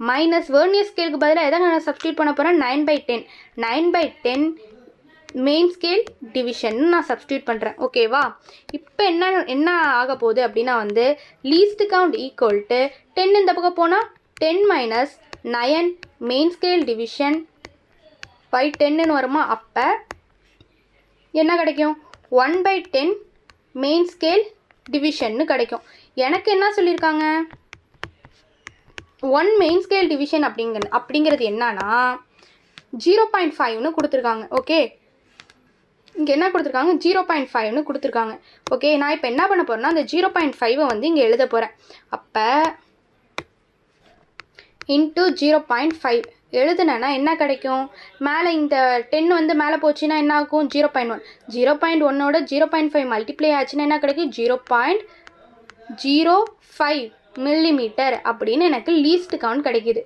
minus vernier ஸ்கேலுக்கு பதிலாக எதை நான் சப்ஸ்டியூட் பண்ண போகிறேன்? 9/10 மெயின் ஸ்கேல் டிவிஷன் நான் சப்ஸ்டியூட் பண்ணுறேன். ஓகேவா, இப்போ என்ன ஆக போகுது அப்படின்னா வந்து லீஸ்ட் கவுண்ட் ஈக்குவல் டு 10 இந்த பக்கம் போனால் 10 minus 9 main scale division by 10ன்னு வருமா? அப்போ என்ன கிடைக்கும்? 1/10 மெயின் ஸ்கேல் டிவிஷன்னு கிடைக்கும். எனக்கு என்ன சொல்லியிருக்காங்க? 1 மெயின் ஸ்கேல் டிவிஷன் அப்படிங்கிறது என்னன்னா 0.5ன்னு கொடுத்துருக்காங்க. ஓகே, இங்கே என்ன கொடுத்துருக்காங்க? 0.5ன்னு கொடுத்துருக்காங்க. ஓகே, நான் இப்போ என்ன பண்ண போகிறேன்னா அந்த 0.5 வந்து இங்கே எழுத போகிறேன். அப்போ இன்ட்டு 0.5 எழுதுனேன்னா என்ன கிடைக்கும்? மேலே இந்த 10 வந்து மேலே போச்சுன்னா என்ன ஆகும்? 0.1. 0.1ஓட 0.5 மல்டிப்ளை ஆச்சுன்னா என்ன கிடைக்கும்? 0.05 மில்லிமீட்டர் அப்படின்னு எனக்கு லீஸ்ட் கவுண்ட் கிடைக்கிது.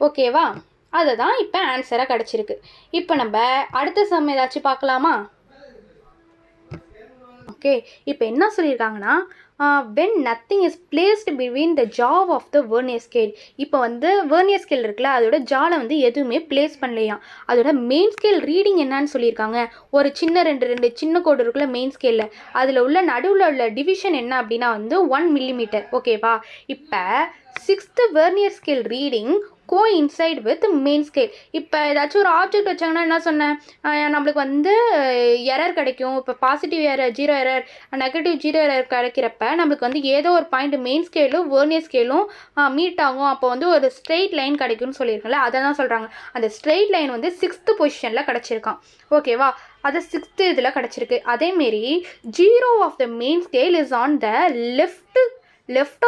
ஓகேவா, அதுதான் இப்போ ஆன்சராக கிடச்சிருக்கு. இப்போ நம்ம அடுத்த சம் ஏதாச்சும் பார்க்கலாமா? ஓகே, இப்போ என்ன சொல்லியிருக்காங்கன்னா when nothing is placed between the jaw of the vernier scale. இப்போ வந்து வெர்னியர் ஸ்கேல் இருக்குல்ல, அதோட ஜாவில் வந்து எதுவுமே பிளேஸ் பண்ணலையாம். அதோட மெயின் ஸ்கேல் ரீடிங் என்னன்னு சொல்லியிருக்காங்க? ஒரு சின்ன ரெண்டு சின்ன கோடு இருக்குல்ல மெயின் ஸ்கேலில், அதில் உள்ள நடுவில் உள்ள டிவிஷன் என்ன அப்படின்னா வந்து 1 மில்லிமீட்டர். ஓகேவா, இப்போ 6th vernier scale reading coincide with main scale. இப்போ ஏதாச்சும் ஒரு ஆப்ஜெக்ட் வச்சாங்கன்னா என்ன சொன்னேன்? நம்மளுக்கு வந்து எரர் கிடைக்கும். இப்போ positive error 0 error, negative 0 error கிடைக்கிறப்ப நம்மளுக்கு வந்து ஏதோ ஒரு பாயிண்ட் மெயின் ஸ்கேலும் வெர்னியர் ஸ்கேலும் மீட் ஆகும். அப்போ வந்து ஒரு ஸ்ட்ரெயிட் லைன் கிடைக்கும்னு சொல்லியிருக்கல, அதை தான் சொல்கிறாங்க. அந்த ஸ்ட்ரெயிட் லைன் வந்து 6th பொசிஷனில் கிடச்சிருக்கான். ஓகேவா, அது 6th இதில் கிடச்சிருக்கு. அதேமாரி 0 of the main scale is on the left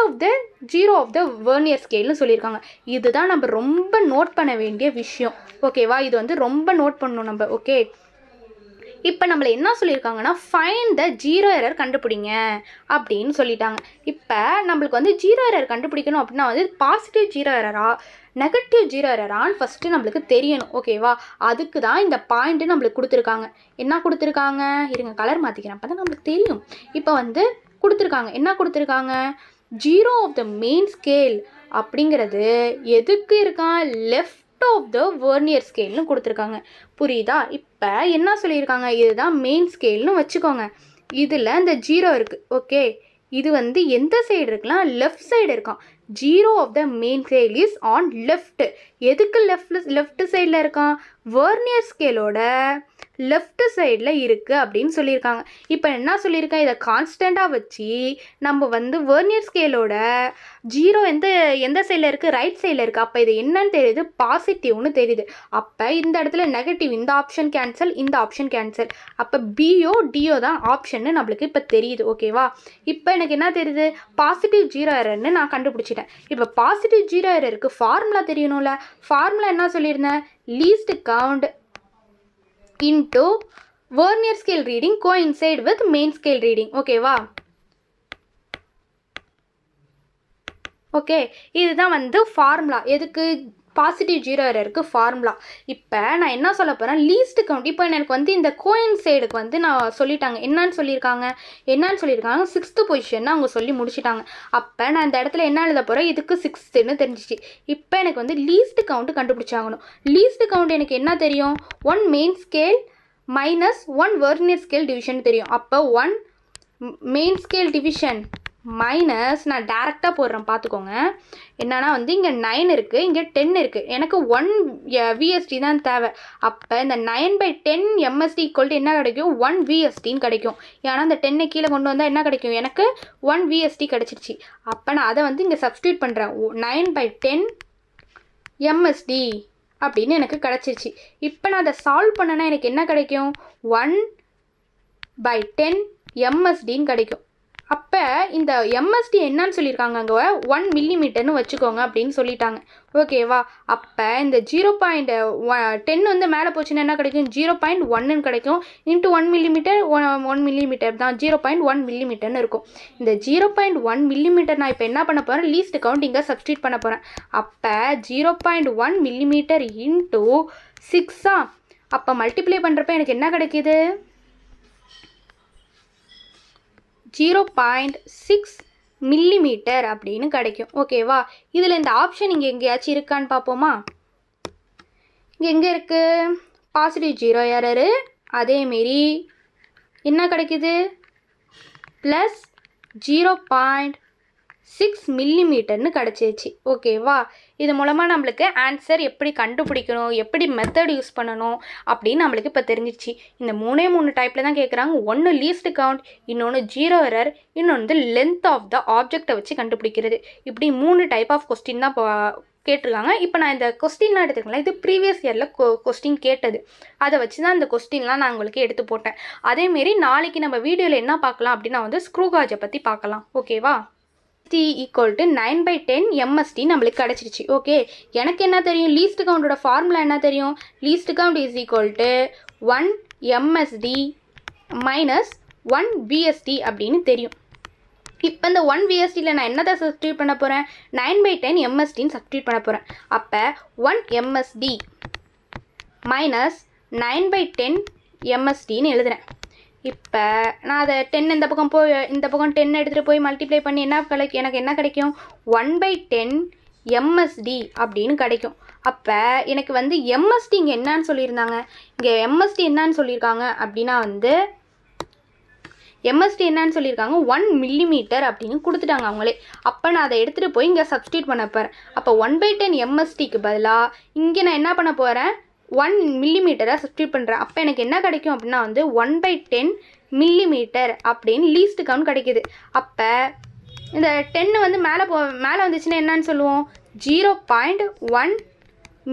of the 0 of the vernier ஸ்கேல்னு சொல்லியிருக்காங்க. இதுதான் நம்ம ரொம்ப நோட் பண்ண வேண்டிய விஷயம். ஓகேவா, இது வந்து ரொம்ப நோட் பண்ணணும் நம்ம. ஓகே, இப்போ நம்மளை என்ன சொல்லியிருக்காங்கன்னா ஃபைண்ட் த 0 எரர் கண்டுபிடிங்க அப்படின்னு சொல்லிட்டாங்க. இப்போ நம்மளுக்கு வந்து 0 எரர் கண்டுபிடிக்கணும் அப்படின்னா வந்து பாசிட்டிவ் 0 எரரா நெகட்டிவ் 0 எரரான்னு ஃபஸ்ட்டு நம்மளுக்கு தெரியணும். ஓகேவா, அதுக்கு தான் இந்த பாயிண்ட்டு நம்மளுக்கு கொடுத்துருக்காங்க. என்ன கொடுத்துருக்காங்க? இருங்க கலர் மாற்றிக்கிறேன், அப்போ தான் நம்மளுக்கு தெரியும். இப்போ வந்து கொடுத்துருக்காங்க, என்ன கொடுத்துருக்காங்க? 0 ஆஃப் த மெயின் ஸ்கேல் அப்படிங்கிறது எதுக்கு இருக்கான்? லெஃப்ட் ஆஃப் த வெர்னியர் ஸ்கேல்னு கொடுத்துருக்காங்க. புரியுதா? இப்போ என்ன சொல்லியிருக்காங்க? இதுதான் மெயின் ஸ்கேல்னு வச்சுக்கோங்க. இதில் இந்த 0 இருக்குது. ஓகே, இது வந்து எந்த சைடு இருக்குன்னா லெஃப்ட் சைடு இருக்கான். 0 of the main scale is on left. எதுக்கு லெஃப்ட் சைடில் இருக்கான்? வெர்னியர் ஸ்கேலோட லெஃப்ட் சைடில் இருக்குது அப்படின்னு சொல்லியிருக்காங்க. இப்போ என்ன சொல்லியிருக்கேன், இதை கான்ஸ்டண்ட்டாக வச்சு நம்ம வந்து வெர்னியர் ஸ்கேலோட ஜீரோ எந்த சைடில் இருக்குது, ரைட் சைடில் இருக்குது. அப்போ இது என்னன்னு தெரியுது, பாசிட்டிவ்னு தெரியுது. அப்போ இந்த இடத்துல நெகட்டிவ், இந்த ஆப்ஷன் கேன்சல், இந்த ஆப்ஷன் கேன்சல். அப்போ பிஓ டிஓ தான் ஆப்ஷன்னு நம்மளுக்கு இப்போ தெரியுது. ஓகேவா? இப்போ எனக்கு என்ன தெரியுது, பாசிட்டிவ் ஜீரோ எரர்னு நான் கண்டுபிடிச்சிட்டேன். இப்போ பாசிட்டிவ் ஜீரோ எரருக்கு ஃபார்முலா தெரியணும்ல. ஃபார்முலா என்ன சொல்லியிருந்தேன், least count into vernier scale reading coincide with main scale reading. ஓகேவா? ஓகே, இதுதான் வந்து ஃபார்முலா. எதுக்கு, பாசிட்டிவ் ஜீரோ எரருக்கு ஃபார்முலா. இப்போ நான் என்ன சொல்ல போகிறேன், லீஸ்ட் கவுண்ட். இப்போ எனக்கு வந்து இந்த கோயின்சைடுக்கு வந்து நான் சொல்லிட்டாங்க, என்னன்னு சொல்லியிருக்காங்க 6th பொசிஷன் அவங்க சொல்லி முடிச்சிட்டாங்க. அப்போ நான் இந்த இடத்துல என்ன எழுத போகிறேன், இதுக்கு 6ன்னு தெரிஞ்சிச்சு. இப்போ எனக்கு வந்து லீஸ்ட் கவுண்ட் கண்டுபிடிச்சாகணும். லீஸ்ட் கவுண்ட் எனக்கு என்ன தெரியும், 1 main scale minus 1 vernier scale division தெரியும். அப்போ 1 மெயின் ஸ்கேல் டிவிஷன் மைனஸ், நான் டேரெக்டாக போடுறேன் பார்த்துக்கோங்க. என்னன்னா வந்து இங்கே 9 இருக்குது, இங்கே 10 இருக்குது. எனக்கு 1 விஎஸ்டி தான் தேவை. அப்போ இந்த 9/10 எம்எஸ்டி ஈக்குவல் டு என்ன கிடைக்கும், 1 விஎஸ்டின்னு கிடைக்கும். ஏன்னா இந்த 10 கீழே கொண்டு வந்தால் என்ன கிடைக்கும், எனக்கு 1 விஎஸ்டி கிடச்சிருச்சு. அப்போ நான் அதை வந்து இங்கே சப்ஸ்டியூட் பண்ணுறேன். 9/10 எம்எஸ்டி அப்படின்னு எனக்கு கிடச்சிருச்சு. இப்போ நான் அதை சால்வ் பண்ணேன்னா எனக்கு என்ன கிடைக்கும், 1/10 எம்எஸ்டின்னு கிடைக்கும். அப்போ இந்த எம்எஸ்டி என்னன்னு சொல்லியிருக்காங்க, அங்கே 1 மில்லிமீட்டர்னு வச்சுக்கோங்க அப்படின்னு சொல்லிட்டாங்க. ஓகேவா? அப்போ இந்த 0.10 வந்து மேலே போச்சுன்னா என்ன கிடைக்கும், 0.1ன்னு கிடைக்கும். இன்ட்டு 1 மில்லிமீட்டர் 1 மில்லிமீட்டர் தான் 0.1 மில்லிமீட்டர்னு இருக்கும். இந்த 0.1 மில்லிமீட்டர் நான் இப்போ என்ன பண்ண போகிறேன், லீஸ்ட் கவுண்ட் இங்கே சப்ஸ்டியூட் பண்ண போகிறேன். அப்போ 0.1 மில்லிமீட்டர் இன்ட்டு 6 அப்போ மல்டிப்ளை பண்ணுறப்ப எனக்கு என்ன கிடைக்கிது, 0.6 மில்லிமீட்டர் அப்படின்னு கிடைக்கும். ஓகேவா? இதில் இந்த ஆப்ஷன் இங்கே எங்கேயாச்சும் இருக்கான்னு பார்ப்போமா. இங்கே எங்கே இருக்குது, பாசிட்டிவ் ஜீரோ எரரு, அதேமாரி என்ன கிடைக்குது, ப்ளஸ் 0.6 மில்லிமீட்டர்னு கிடச்சிருச்சு. ஓகேவா? இது மூலமாக நம்மளுக்கு ஆன்சர் எப்படி கண்டுபிடிக்கணும், எப்படி மெத்தட் யூஸ் பண்ணணும் அப்படின்னு நம்மளுக்கு இப்போ தெரிஞ்சிருச்சு. இந்த 3 டைப்பில் தான் கேட்குறாங்க. ஒன்று லீஸ்ட் கவுண்ட், இன்னொன்று ஜீரோ எரர், இன்னொன்று லென்த் ஆஃப் த ஆப்ஜெக்டை வச்சு கண்டுபிடிக்கிறது. இப்படி 3 டைப் ஆஃப் கொஸ்டின் தான் கேட்டிருக்காங்க. இப்போ நான் இந்த கொஸ்டின்லாம் எடுத்துக்கலாம், இது ப்ரீவியஸ் இயரில் கொஸ்டின் கேட்டது. அதை வச்சு தான் இந்த கொஸ்டின்லாம் நான் உங்களுக்கு எடுத்து போட்டேன். அதேமாரி நாளைக்கு நம்ம வீடியோவில் என்ன பார்க்கலாம் அப்படின்னா வந்து ஸ்க்ரூ காஜை பற்றி பார்க்கலாம். ஓகேவா? T ஈக்குவல் டு 9/10 எம்எஸ்டி நம்மளுக்கு கிடச்சிருச்சு. ஓகே, எனக்கு என்ன தெரியும், லீஸ்ட் கவுண்டோட ஃபார்முலா என்ன தெரியும், least count is equal to 1 MST minus 1 VST அப்படின்னு தெரியும். இப்போ இந்த 1 விஎஸ்டியில் நான் என்னதை சப்ஸ்டியூட் பண்ண போகிறேன், 9/10 எம்எஸ்டின்னு சப்ஸ்டியூட் பண்ண போகிறேன். அப்போ 1 எம்எஸ்டி மைனஸ் 9/10 எம்எஸ்டின்னு எழுதுகிறேன். இப்போ நான் அதை 10 இந்த பக்கம் 10 எடுத்துகிட்டு போய் மல்டிப்ளை பண்ணி எனக்கு என்ன கிடைக்கும், 1/10 எம்எஸ்டி அப்படின்னு கிடைக்கும். அப்போ எனக்கு வந்து எம்எஸ்டி இங்கே என்னன்னு சொல்லியிருந்தாங்க, இங்கே எம்எஸ்டி என்னன்னு சொல்லியிருக்காங்க அப்படின்னா வந்து எம்எஸ்டி என்னன்னு சொல்லியிருக்காங்க 1 மில்லிமீட்டர் அப்படின்னு கொடுத்துட்டாங்க அவங்களே. அப்போ நான் அதை எடுத்துகிட்டு போய் இங்கே சப்ஸ்டியூட் பண்ண போகிறேன். அப்போ 1/10 எம்எஸ்டிக்கு பதிலாக இங்கே நான் என்ன பண்ண போகிறேன், 1 மில்லிமீட்டராக சப்ஸ்டியூட் பண்ணுறேன். அப்போ எனக்கு என்ன கிடைக்கும் அப்படின்னா வந்து 1/10 மில்லிமீட்டர் அப்படின்னு லீஸ்ட் கவுண்ட் கிடைக்கிது. அப்போ இந்த 10 வந்து மேலே வந்துச்சுன்னா என்னன்னு சொல்லுவோம், 0.1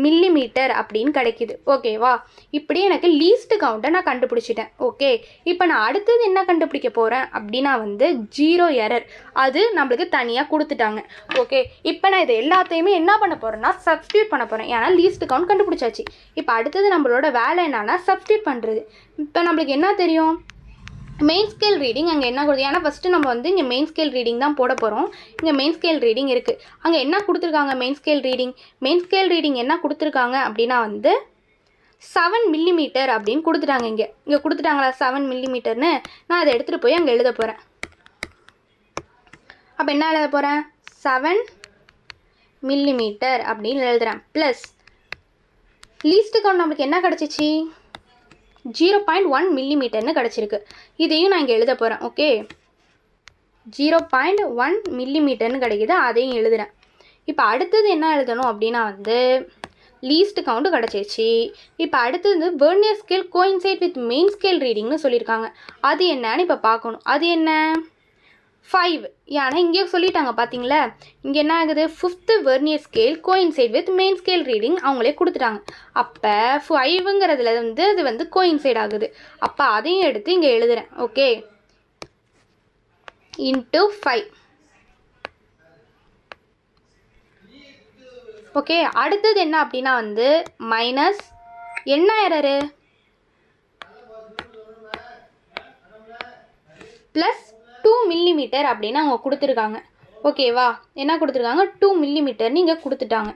மில்லிமீட்டர் அப்படின்னு கிடைக்கிது. ஓகேவா? இப்படி எனக்கு லீஸ்ட் கவுண்ட்டை நான் கண்டுபிடிச்சிட்டேன். ஓகே, இப்போ நான் அடுத்தது என்ன கண்டுபிடிக்க போகிறேன் அப்படின்னா வந்து ஜீரோ எரர். அது நம்மளுக்கு தனியாக கொடுத்துட்டாங்க. ஓகே, இப்போ நான் இதை எல்லாத்தையுமே என்ன பண்ண போகிறேன்னா சப்ஸ்டியூட் பண்ண போகிறேன். ஏன்னா லீஸ்ட் கவுண்ட் கண்டுபிடிச்சாச்சு. இப்போ அடுத்தது நம்மளோட வேலை என்னன்னா சப்ஸ்டியூட் பண்ணுறது. இப்போ நம்மளுக்கு என்ன தெரியும், மெயின் ஸ்கேல் ரீடிங் அங்கே என்ன கொடுத்து, ஏன்னா ஃபஸ்ட்டு நம்ம வந்து இங்கே மெயின் ஸ்கேல் ரீடிங் தான் போட போகிறோம். இங்கே மெயின் ஸ்கேல் ரீடிங் இருக்குது. அங்கே என்ன கொடுத்துருக்காங்க, மெயின் ஸ்கேல் ரீடிங் என்ன கொடுத்துருக்காங்க அப்படின்னா வந்து 7 மில்லிமீட்டர் அப்படின்னு கொடுத்துட்டாங்க. இங்கே கொடுத்துட்டாங்களா 7 மில்லிமீட்டர்னு, நான் அதை எடுத்துகிட்டு போய் அங்கே எழுத போகிறேன். அப்போ என்ன எழுத போகிறேன், 7 மில்லிமீட்டர் அப்படின்னு எழுதுகிறேன். ப்ளஸ் லீஸ்ட் கவுண்ட் நம்மளுக்கு என்ன கிடச்சிச்சு, 0.1 மில்லிமீட்டர்னு கிடச்சிருக்கு. இதையும் நான் இங்கே எழுத போகிறேன். ஓகே, 0.1 மில்லிமீட்டர்னு கிடைக்கிது, அதையும் எழுதுகிறேன். இப்போ அடுத்தது என்ன எழுதணும் அப்படின்னா வந்து லீஸ்ட் கவுண்ட் கிடச்சிருச்சு. இப்போ அடுத்தது vernier scale coincide with main scale ரீடிங்னு சொல்லியிருக்காங்க. அது என்னன்னு இப்போ பார்க்கணும். அது என்ன? 5. ஏன்னா இங்கே சொல்லிட்டாங்க பார்த்தீங்களா, இங்கே என்ன ஆகுது, 5th vernier scale coincide with main scale reading அவங்களே கொடுத்துட்டாங்க. அப்போ 5ங்கிறதுல அது வந்து கோயின்சைட் ஆகுது. அப்போ அதையும் எடுத்து இங்கே எழுதுகிறேன். Okay, into 5. ஓகே, அடுத்தது என்ன அப்படின்னா வந்து மைனஸ் என்ன எரரு, ப்ளஸ் 2 மில்லிமீட்டர் அப்படின்னு அவங்க கொடுத்துருக்காங்க. ஓகேவா, என்ன கொடுத்துருக்காங்க, 2 மில்லிமீட்டர் நீங்கள் கொடுத்துட்டாங்க.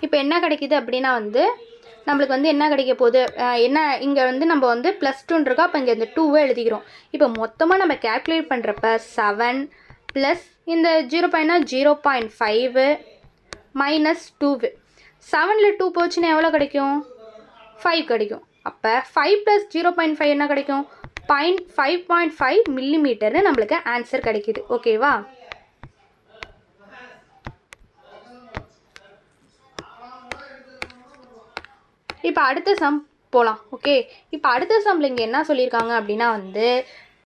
இப்போ என்ன கிடைக்கிது அப்படின்னா வந்து நம்மளுக்கு வந்து என்ன கிடைக்க போகுது, என்ன இங்கே வந்து நம்ம வந்து +2 இருக்கா, அப்போ இங்கே இந்த 2வை எழுதிக்கிறோம். இப்போ மொத்தமாக நம்ம கேல்குலேட் பண்ணுறப்ப 7 ப்ளஸ் இந்த 0.5 மைனஸ் 2. 7ல் 2 போச்சுன்னா எவ்வளோ கிடைக்கும், 5 கிடைக்கும். அப்போ 5 + 0.5 என்ன கிடைக்கும், 5.5 மில்லிமீட்டர்னு நம்மளுக்கு ஆன்சர் கிடைக்கிது. ஓகேவா, இப்போ அடுத்த சம் போகலாம். ஓகே, இப்போ அடுத்த சம்மில் இங்கே என்ன சொல்லியிருக்காங்க அப்படின்னா வந்து